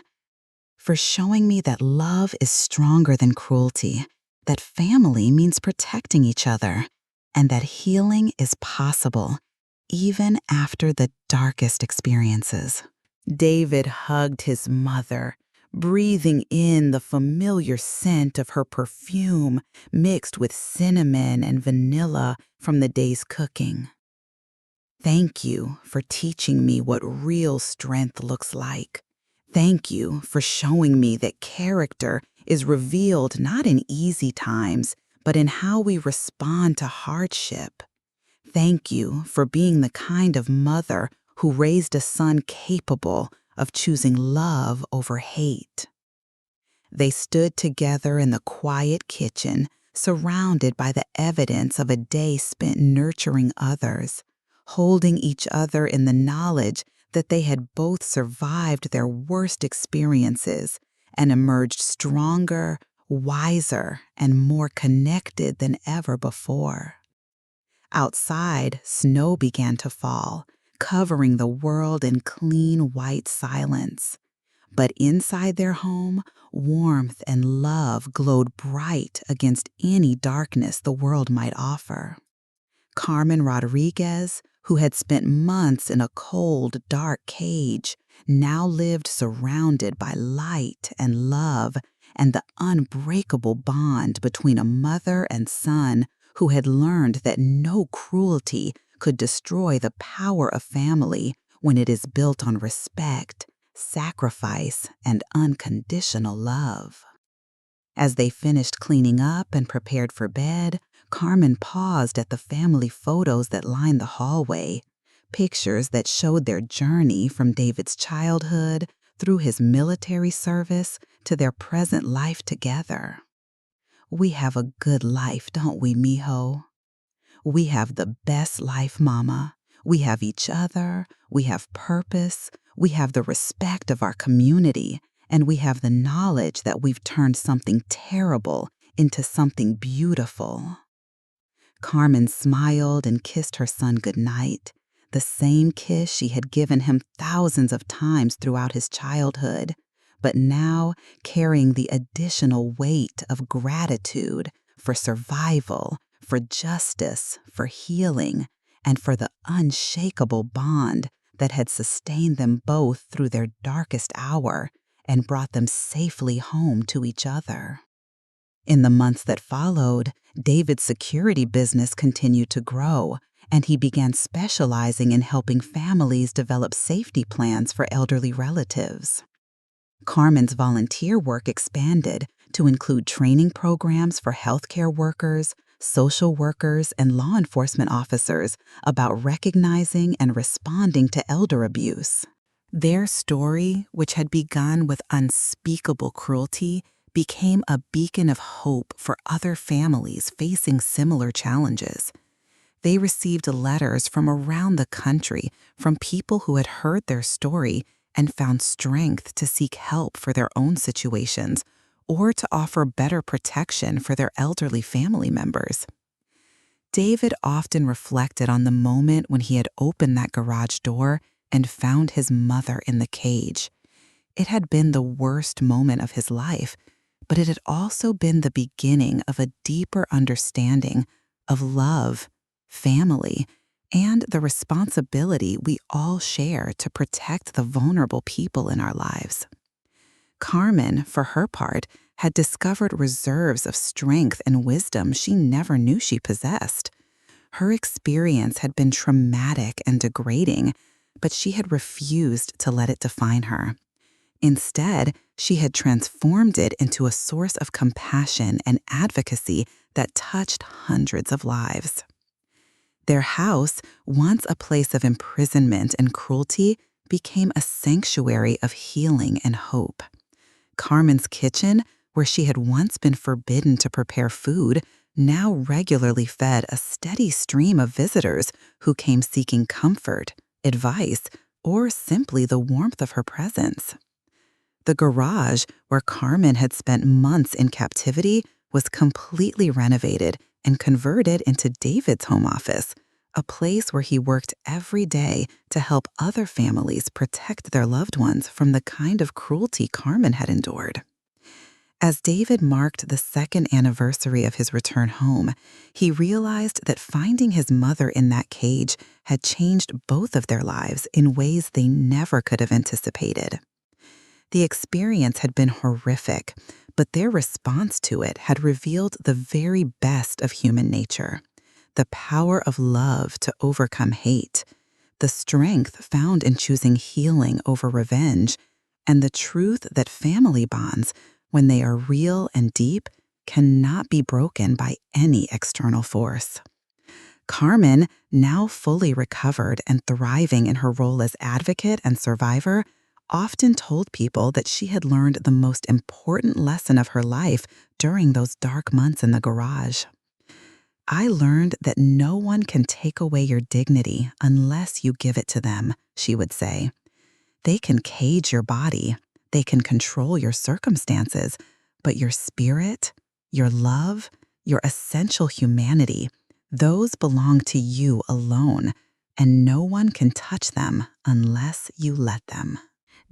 for showing me that love is stronger than cruelty, that family means protecting each other, and that healing is possible even after the darkest experiences. David hugged his mother, breathing in the familiar scent of her perfume mixed with cinnamon and vanilla from the day's cooking. Thank you for teaching me what real strength looks like. Thank you for showing me that character is revealed not in easy times, but in how we respond to hardship. Thank you for being the kind of mother who raised a son capable of choosing love over hate. They stood together in the quiet kitchen, surrounded by the evidence of a day spent nurturing others, holding each other in the knowledge that they had both survived their worst experiences and emerged stronger, wiser, and more connected than ever before. Outside, snow began to fall, covering the world in clean white silence. But inside their home, warmth and love glowed bright against any darkness the world might offer. Carmen Rodriguez, who had spent months in a cold, dark cage, now lived surrounded by light and love and the unbreakable bond between a mother and son who had learned that no cruelty could destroy the power of family when it is built on respect, sacrifice, and unconditional love. As they finished cleaning up and prepared for bed, Carmen paused at the family photos that lined the hallway, pictures that showed their journey from David's childhood through his military service to their present life together. We have a good life, don't we, mijo? We have the best life, mama. We have each other, we have purpose, we have the respect of our community, and we have the knowledge that we've turned something terrible into something beautiful. Carmen smiled and kissed her son goodnight, the same kiss she had given him thousands of times throughout his childhood, but now carrying the additional weight of gratitude for survival, for justice, for healing, and for the unshakable bond that had sustained them both through their darkest hour and brought them safely home to each other. In the months that followed, David's security business continued to grow, and he began specializing in helping families develop safety plans for elderly relatives. Carmen's volunteer work expanded to include training programs for healthcare workers, social workers, and law enforcement officers about recognizing and responding to elder abuse. Their story, which had begun with unspeakable cruelty, became a beacon of hope for other families facing similar challenges. They received letters from around the country from people who had heard their story and found strength to seek help for their own situations or to offer better protection for their elderly family members. David often reflected on the moment when he had opened that garage door and found his mother in the cage. It had been the worst moment of his life, but it had also been the beginning of a deeper understanding of love, family, and the responsibility we all share to protect the vulnerable people in our lives. Carmen, for her part, had discovered reserves of strength and wisdom she never knew she possessed. Her experience had been traumatic and degrading, but she had refused to let it define her. Instead, she had transformed it into a source of compassion and advocacy that touched hundreds of lives. Their house, once a place of imprisonment and cruelty, became a sanctuary of healing and hope. Carmen's kitchen, where she had once been forbidden to prepare food, now regularly fed a steady stream of visitors who came seeking comfort, advice, or simply the warmth of her presence. The garage, where Carmen had spent months in captivity, was completely renovated and converted into David's home office, a place where he worked every day to help other families protect their loved ones from the kind of cruelty Carmen had endured. As David marked the second anniversary of his return home, he realized that finding his mother in that cage had changed both of their lives in ways they never could have anticipated. The experience had been horrific, but their response to it had revealed the very best of human nature: the power of love to overcome hate, the strength found in choosing healing over revenge, and the truth that family bonds, when they are real and deep, cannot be broken by any external force. Carmen, now fully recovered and thriving in her role as advocate and survivor, often told people that she had learned the most important lesson of her life during those dark months in the garage. "I learned that no one can take away your dignity unless you give it to them," she would say. "They can cage your body, they can control your circumstances, but your spirit, your love, your essential humanity, those belong to you alone, and no one can touch them unless you let them."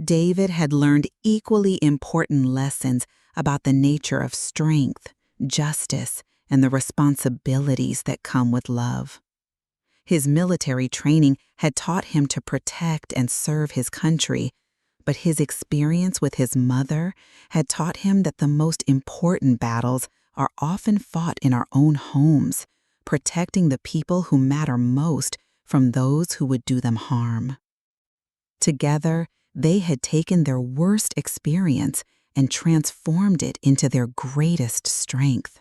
David had learned equally important lessons about the nature of strength, justice, and the responsibilities that come with love. His military training had taught him to protect and serve his country, but his experience with his mother had taught him that the most important battles are often fought in our own homes, protecting the people who matter most from those who would do them harm. Together, they had taken their worst experience and transformed it into their greatest strength.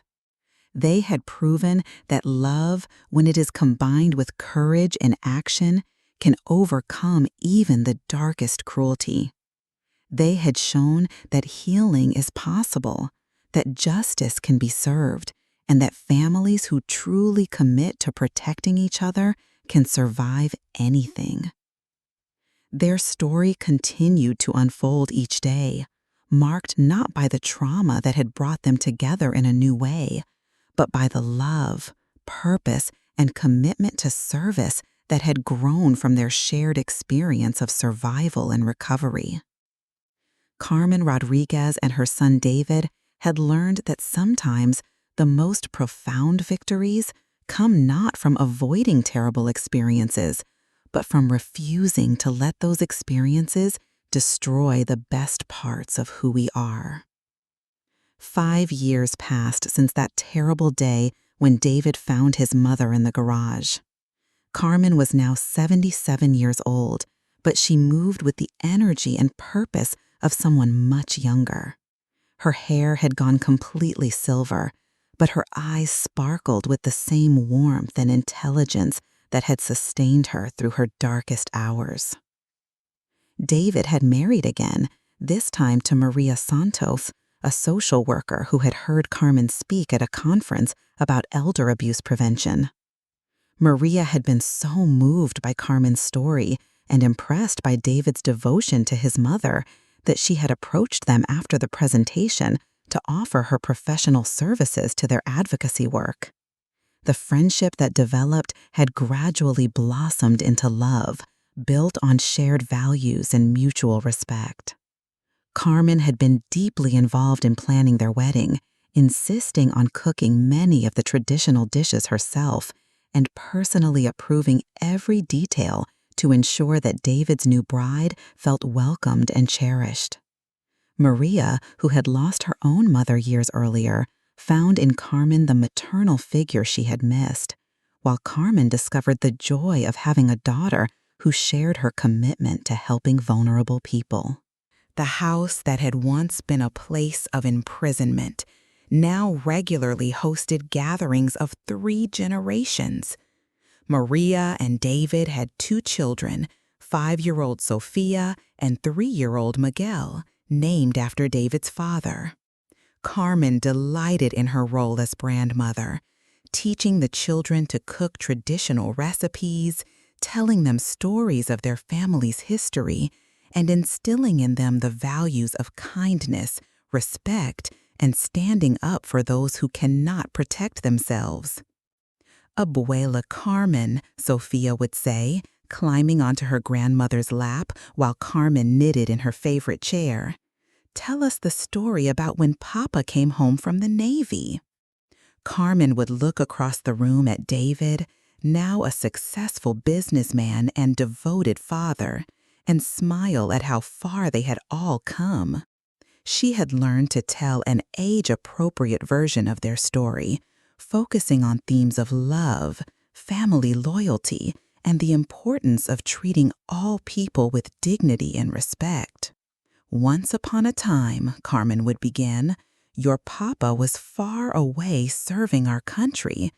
They had proven that love, when it is combined with courage and action, can overcome even the darkest cruelty. They had shown that healing is possible, that justice can be served, and that families who truly commit to protecting each other can survive anything. Their story continued to unfold each day, marked not by the trauma that had brought them together in a new way, but by the love, purpose, and commitment to service that had grown from their shared experience of survival and recovery. Carmen Rodriguez and her son David had learned that sometimes the most profound victories come not from avoiding terrible experiences, but from refusing to let those experiences destroy the best parts of who we are. 5 years passed since that terrible day when David found his mother in the garage. Carmen was now 77 years old, but she moved with the energy and purpose of someone much younger. Her hair had gone completely silver, but her eyes sparkled with the same warmth and intelligence that had sustained her through her darkest hours. David had married again, this time to Maria Santos, a social worker who had heard Carmen speak at a conference about elder abuse prevention. Maria had been so moved by Carmen's story and impressed by David's devotion to his mother that she had approached them after the presentation to offer her professional services to their advocacy work. The friendship that developed had gradually blossomed into love, built on shared values and mutual respect. Carmen had been deeply involved in planning their wedding, insisting on cooking many of the traditional dishes herself and personally approving every detail to ensure that David's new bride felt welcomed and cherished. Maria, who had lost her own mother years earlier, found in Carmen the maternal figure she had missed, while Carmen discovered the joy of having a daughter who shared her commitment to helping vulnerable people. The house that had once been a place of imprisonment now regularly hosted gatherings of 3 generations. Maria and David had 2 children, 5-year-old Sophia and 3-year-old Miguel, named after David's father. Carmen delighted in her role as grandmother, teaching the children to cook traditional recipes, telling them stories of their family's history, and instilling in them the values of kindness, respect, and standing up for those who cannot protect themselves. "Abuela Carmen," Sophia would say, climbing onto her grandmother's lap while Carmen knitted in her favorite chair. "Tell us the story about when Papa came home from the Navy." Carmen would look across the room at David, now a successful businessman and devoted father, and smile at how far they had all come. She had learned to tell an age-appropriate version of their story, focusing on themes of love, family loyalty, and the importance of treating all people with dignity and respect. "Once upon a time," Carmen would begin, "your papa was far away serving our country,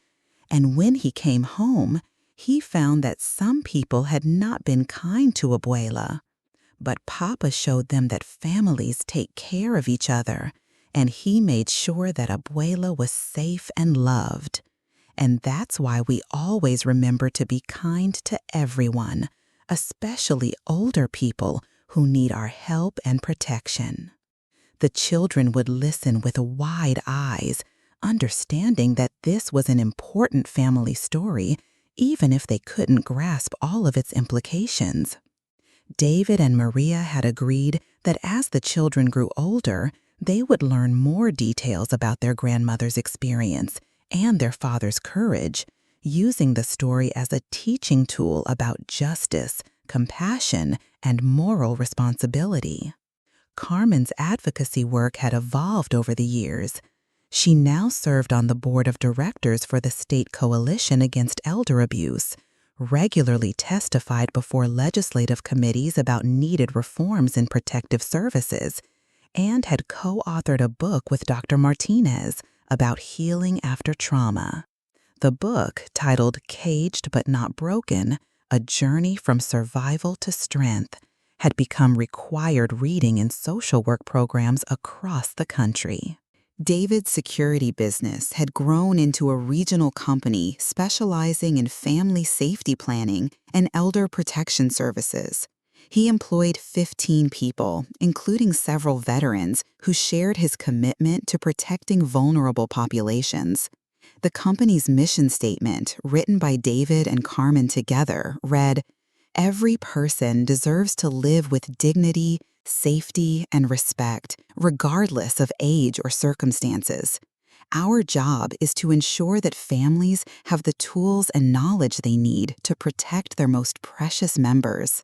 and when he came home, he found that some people had not been kind to Abuela. But Papa showed them that families take care of each other, and he made sure that Abuela was safe and loved. And that's why we always remember to be kind to everyone, especially older people who need our help and protection." The children would listen with wide eyes, understanding that this was an important family story, even if they couldn't grasp all of its implications. David and Maria had agreed that as the children grew older, they would learn more details about their grandmother's experience and their father's courage, using the story as a teaching tool about justice, compassion, and moral responsibility. Carmen's advocacy work had evolved over the years. She now served on the board of directors for the State Coalition Against Elder Abuse, regularly testified before legislative committees about needed reforms in protective services, and had co-authored a book with Dr. Martinez about healing after trauma. The book, titled Caged But Not Broken, A Journey from Survival to Strength, had become required reading in social work programs across the country. David's security business had grown into a regional company specializing in family safety planning and elder protection services. He employed 15 people, including several veterans, who shared his commitment to protecting vulnerable populations. The company's mission statement, written by David and Carmen together, read, "Every person deserves to live with dignity, safety, and respect, regardless of age or circumstances. Our job is to ensure that families have the tools and knowledge they need to protect their most precious members."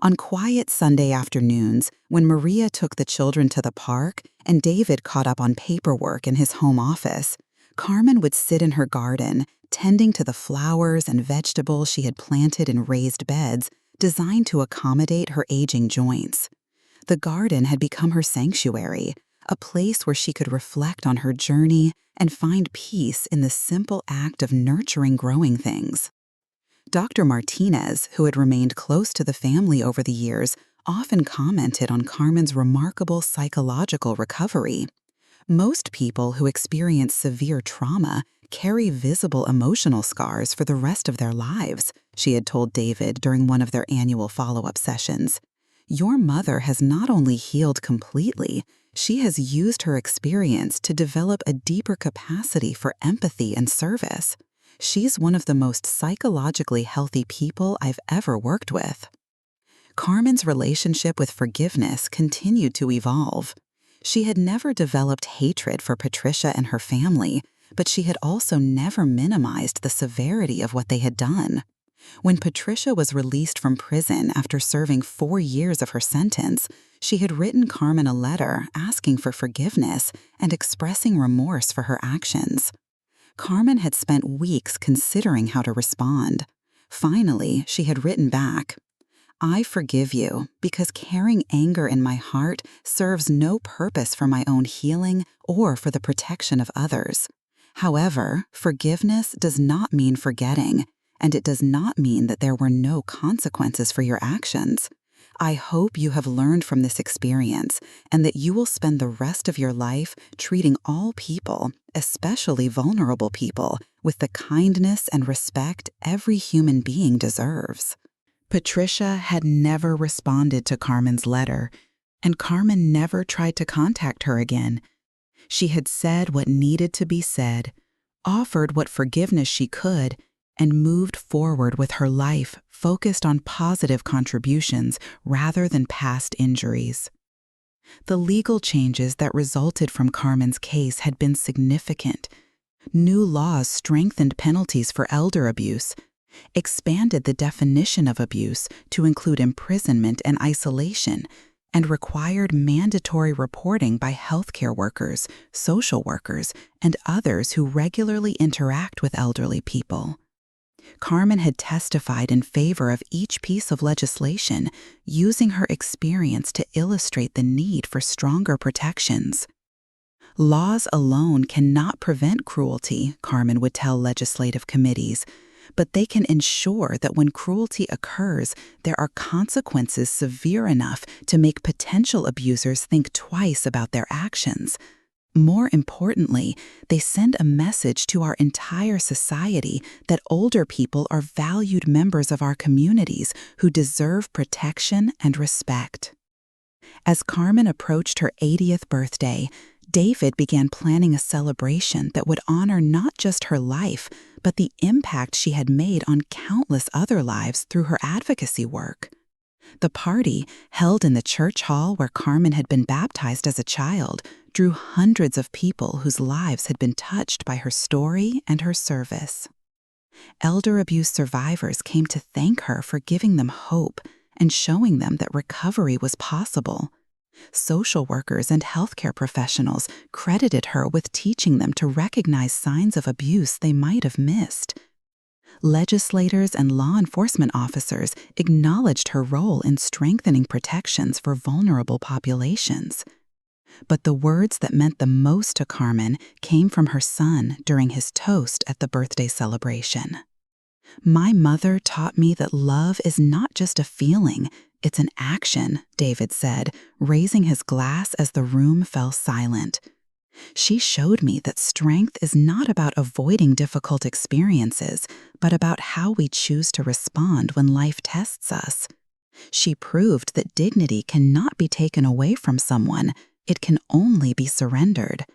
On quiet Sunday afternoons, when Maria took the children to the park and David caught up on paperwork in his home office, Carmen would sit in her garden, tending to the flowers and vegetables she had planted in raised beds designed to accommodate her aging joints. The garden had become her sanctuary, a place where she could reflect on her journey and find peace in the simple act of nurturing growing things. Dr. Martinez, who had remained close to the family over the years, often commented on Carmen's remarkable psychological recovery. Most people who experience severe trauma carry visible emotional scars for the rest of their lives, she had told David during one of their annual follow-up sessions. Your mother has not only healed completely, she has used her experience to develop a deeper capacity for empathy and service. She's one of the most psychologically healthy people I've ever worked with. Carmen's relationship with forgiveness continued to evolve. She had never developed hatred for Patricia and her family, but she had also never minimized the severity of what they had done. When Patricia was released from prison after serving 4 years of her sentence, she had written Carmen a letter asking for forgiveness and expressing remorse for her actions. Carmen had spent weeks considering how to respond. Finally, she had written back, "I forgive you because carrying anger in my heart serves no purpose for my own healing or for the protection of others. However, forgiveness does not mean forgetting, and it does not mean that there were no consequences for your actions. I hope you have learned from this experience and that you will spend the rest of your life treating all people, especially vulnerable people, with the kindness and respect every human being deserves." Patricia had never responded to Carmen's letter, and Carmen never tried to contact her again. She had said what needed to be said, offered what forgiveness she could, and moved forward with her life focused on positive contributions rather than past injuries. The legal changes that resulted from Carmen's case had been significant. New laws strengthened penalties for elder abuse, expanded the definition of abuse to include imprisonment and isolation, and required mandatory reporting by healthcare workers, social workers, and others who regularly interact with elderly people. Carmen had testified in favor of each piece of legislation, using her experience to illustrate the need for stronger protections. Laws alone cannot prevent cruelty, Carmen would tell legislative committees, but they can ensure that when cruelty occurs, there are consequences severe enough to make potential abusers think twice about their actions. More importantly, they send a message to our entire society that older people are valued members of our communities who deserve protection and respect. As Carmen approached her 80th birthday, David began planning a celebration that would honor not just her life, but the impact she had made on countless other lives through her advocacy work. The party, held in the church hall where Carmen had been baptized as a child, drew hundreds of people whose lives had been touched by her story and her service. Elder abuse survivors came to thank her for giving them hope and showing them that recovery was possible. Social workers and healthcare professionals credited her with teaching them to recognize signs of abuse they might have missed. Legislators and law enforcement officers acknowledged her role in strengthening protections for vulnerable populations. But the words that meant the most to Carmen came from her son during his toast at the birthday celebration. "My mother taught me that love is not just a feeling, it's an action," David said, raising his glass as the room fell silent. "She showed me that strength is not about avoiding difficult experiences, but about how we choose to respond when life tests us. She proved that dignity cannot be taken away from someone, it can only be surrendered.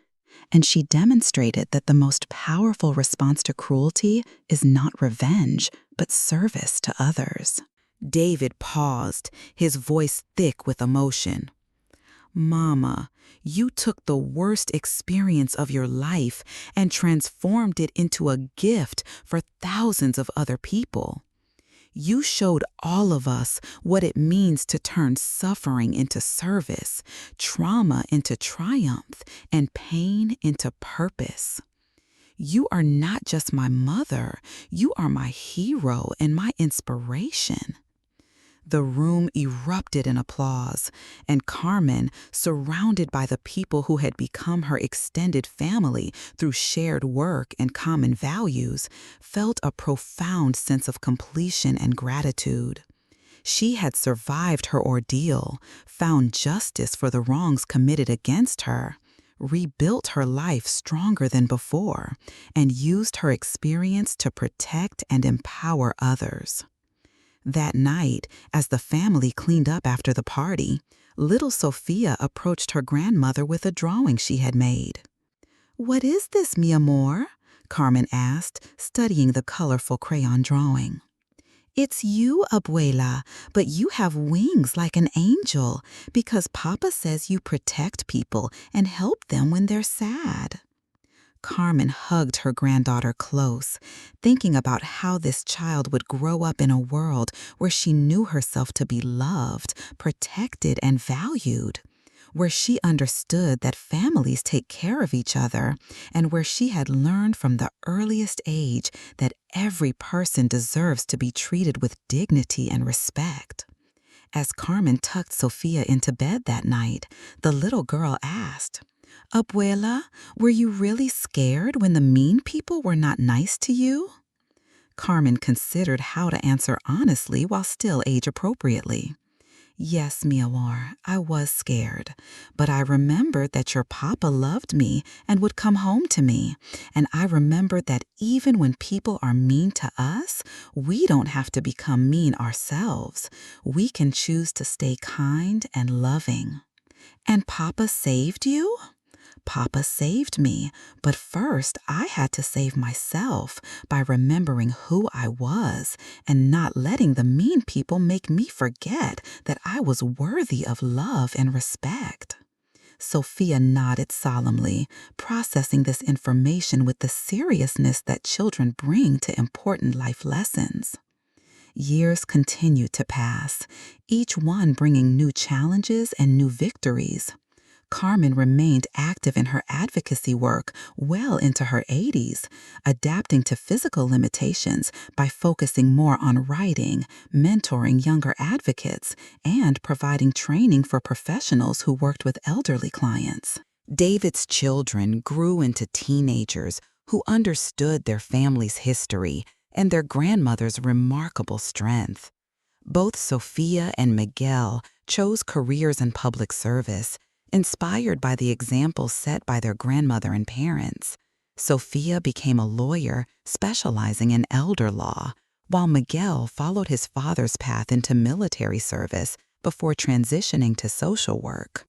And she demonstrated that the most powerful response to cruelty is not revenge, but service to others." David paused, his voice thick with emotion. "Mama, you took the worst experience of your life and transformed it into a gift for thousands of other people. You showed all of us what it means to turn suffering into service, trauma into triumph, and pain into purpose. You are not just my mother, you are my hero and my inspiration." The room erupted in applause, and Carmen, surrounded by the people who had become her extended family through shared work and common values, felt a profound sense of completion and gratitude. She had survived her ordeal, found justice for the wrongs committed against her, rebuilt her life stronger than before, and used her experience to protect and empower others. That night, as the family cleaned up after the party, little Sophia approached her grandmother with a drawing she had made. "What is this, mi amor?" Carmen asked, studying the colorful crayon drawing. "It's you, abuela, but you have wings like an angel, because Papa says you protect people and help them when they're sad." Carmen hugged her granddaughter close, thinking about how this child would grow up in a world where she knew herself to be loved, protected, and valued, where she understood that families take care of each other, and where she had learned from the earliest age that every person deserves to be treated with dignity and respect. As Carmen tucked Sophia into bed that night, the little girl asked, "Abuela, were you really scared when the mean people were not nice to you?" Carmen considered how to answer honestly while still age-appropriately. "Yes, mi amor, I was scared, but I remembered that your papa loved me and would come home to me, and I remembered that even when people are mean to us, we don't have to become mean ourselves. We can choose to stay kind and loving." "And Papa saved you?" Papa saved me, but first I had to save myself by remembering who I was and not letting the mean people make me forget that I was worthy of love and respect." Sophia nodded solemnly, processing this information with the seriousness that children bring to important life lessons. Years continued to pass, each one bringing new challenges and new victories. Carmen remained active in her advocacy work well into her 80s, adapting to physical limitations by focusing more on writing, mentoring younger advocates, and providing training for professionals who worked with elderly clients. David's children grew into teenagers who understood their family's history and their grandmother's remarkable strength. Both Sophia and Miguel chose careers in public service, inspired by the examples set by their grandmother and parents. Sophia became a lawyer specializing in elder law, while Miguel followed his father's path into military service before transitioning to social work.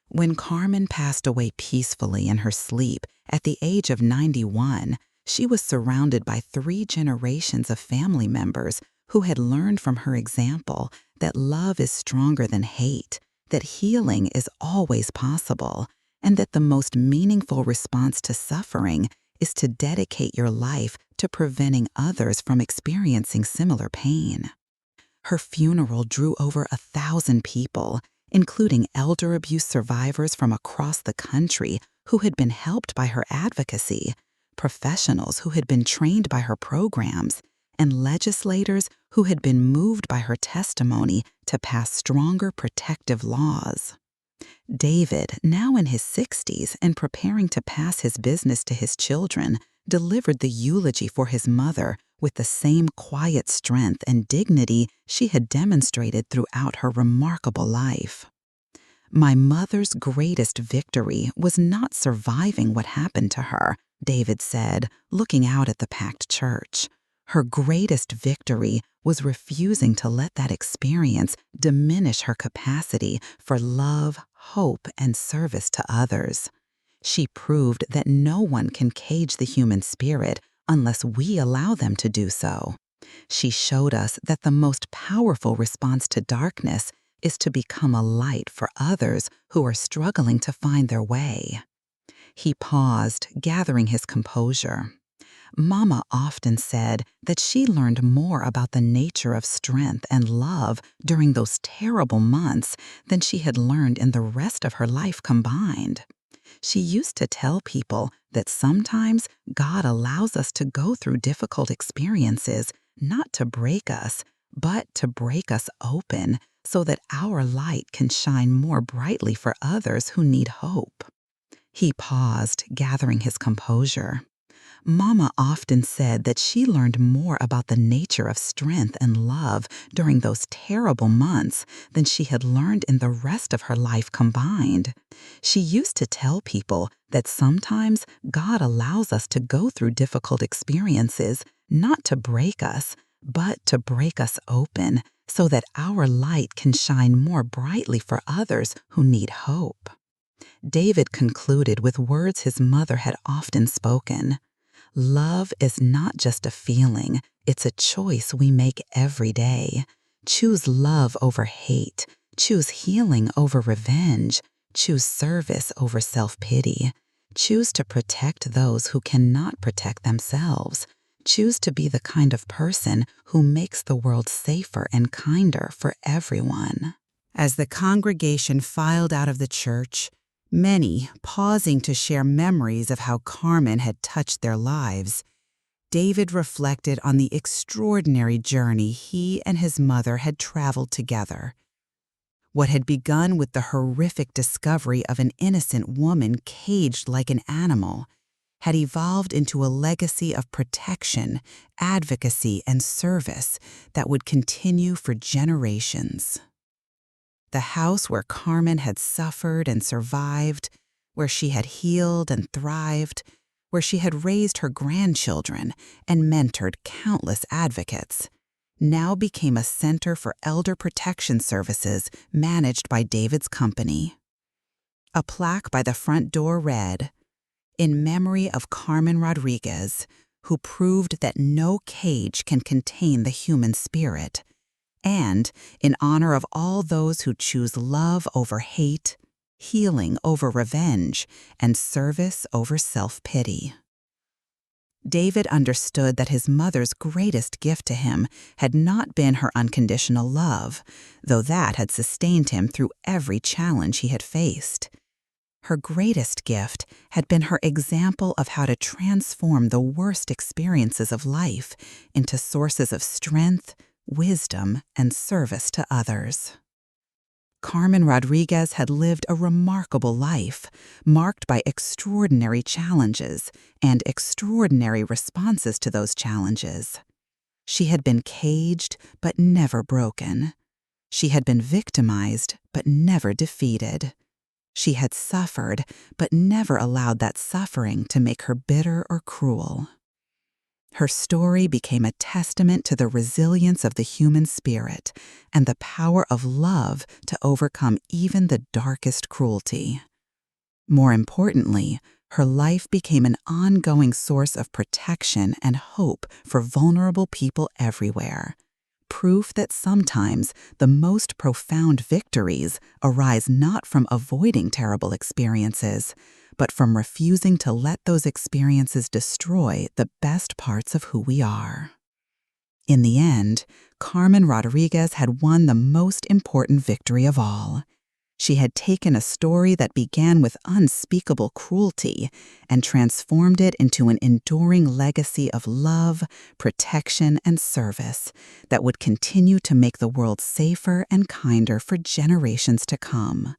When Carmen passed away peacefully in her sleep at the age of 91, she was surrounded by 3 generations of family members who had learned from her example that love is stronger than hate, that healing is always possible, and that the most meaningful response to suffering is to dedicate your life to preventing others from experiencing similar pain. Her funeral drew over 1,000 people, including elder abuse survivors from across the country who had been helped by her advocacy, professionals who had been trained by her programs, and legislators who had been moved by her testimony to pass stronger protective laws. David, now in his 60s and preparing to pass his business to his children, delivered the eulogy for his mother with the same quiet strength and dignity she had demonstrated throughout her remarkable life. "My mother's greatest victory was not surviving what happened to her," David said, looking out at the packed church. "Her greatest victory was refusing to let that experience diminish her capacity for love, hope, and service to others. She proved that no one can cage the human spirit unless we allow them to do so. She showed us that the most powerful response to darkness is to become a light for others who are struggling to find their way." He paused, gathering his composure. "Mama often said that she learned more about the nature of strength and love during those terrible months than she had learned in the rest of her life combined. She used to tell people that sometimes God allows us to go through difficult experiences not to break us, but to break us open so that our light can shine more brightly for others who need hope." He paused, gathering his composure. "Mama often said that she learned more about the nature of strength and love during those terrible months than she had learned in the rest of her life combined. She used to tell people that sometimes God allows us to go through difficult experiences not to break us, but to break us open so that our light can shine more brightly for others who need hope." David concluded with words his mother had often spoken. "Love is not just a feeling, it's a choice we make every day. Choose love over hate. Choose healing over revenge. Choose service over self-pity. Choose to protect those who cannot protect themselves. Choose to be the kind of person who makes the world safer and kinder for everyone." As the congregation filed out of the church, many pausing to share memories of how Carmen had touched their lives, David reflected on the extraordinary journey he and his mother had traveled together. What had begun with the horrific discovery of an innocent woman caged like an animal had evolved into a legacy of protection, advocacy, and service that would continue for generations. The house where Carmen had suffered and survived, where she had healed and thrived, where she had raised her grandchildren and mentored countless advocates, now became a center for elder protection services managed by David's company. A plaque by the front door read, "In memory of Carmen Rodriguez, who proved that no cage can contain the human spirit, and in honor of all those who choose love over hate, healing over revenge, and service over self-pity." David understood that his mother's greatest gift to him had not been her unconditional love, though that had sustained him through every challenge he had faced. Her greatest gift had been her example of how to transform the worst experiences of life into sources of strength, wisdom, and service to others. Carmen Rodriguez had lived a remarkable life, marked by extraordinary challenges and extraordinary responses to those challenges. She had been caged, but never broken. She had been victimized, but never defeated. She had suffered, but never allowed that suffering to make her bitter or cruel. Her story became a testament to the resilience of the human spirit and the power of love to overcome even the darkest cruelty. More importantly, her life became an ongoing source of protection and hope for vulnerable people everywhere. Proof that sometimes the most profound victories arise not from avoiding terrible experiences, but from refusing to let those experiences destroy the best parts of who we are. In the end, Carmen Rodriguez had won the most important victory of all. She had taken a story that began with unspeakable cruelty and transformed it into an enduring legacy of love, protection, and service that would continue to make the world safer and kinder for generations to come.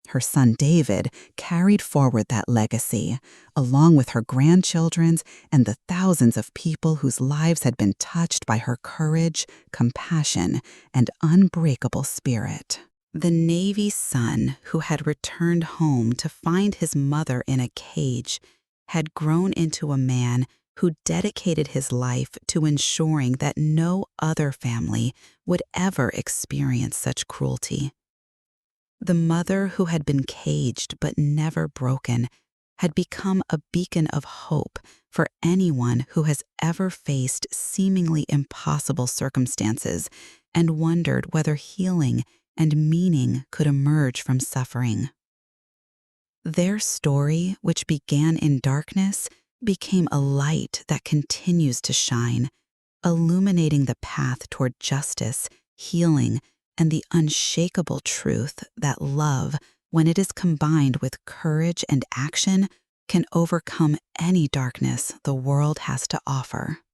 Her son David carried forward that legacy, along with her grandchildren's and the thousands of people whose lives had been touched by her courage, compassion, and unbreakable spirit. The Navy's son, who had returned home to find his mother in a cage, had grown into a man who dedicated his life to ensuring that no other family would ever experience such cruelty. The mother who had been caged but never broken had become a beacon of hope for anyone who has ever faced seemingly impossible circumstances and wondered whether healing and meaning could emerge from suffering. Their story, which began in darkness, became a light that continues to shine, illuminating the path toward justice, healing, and the unshakable truth that love, when it is combined with courage and action, can overcome any darkness the world has to offer.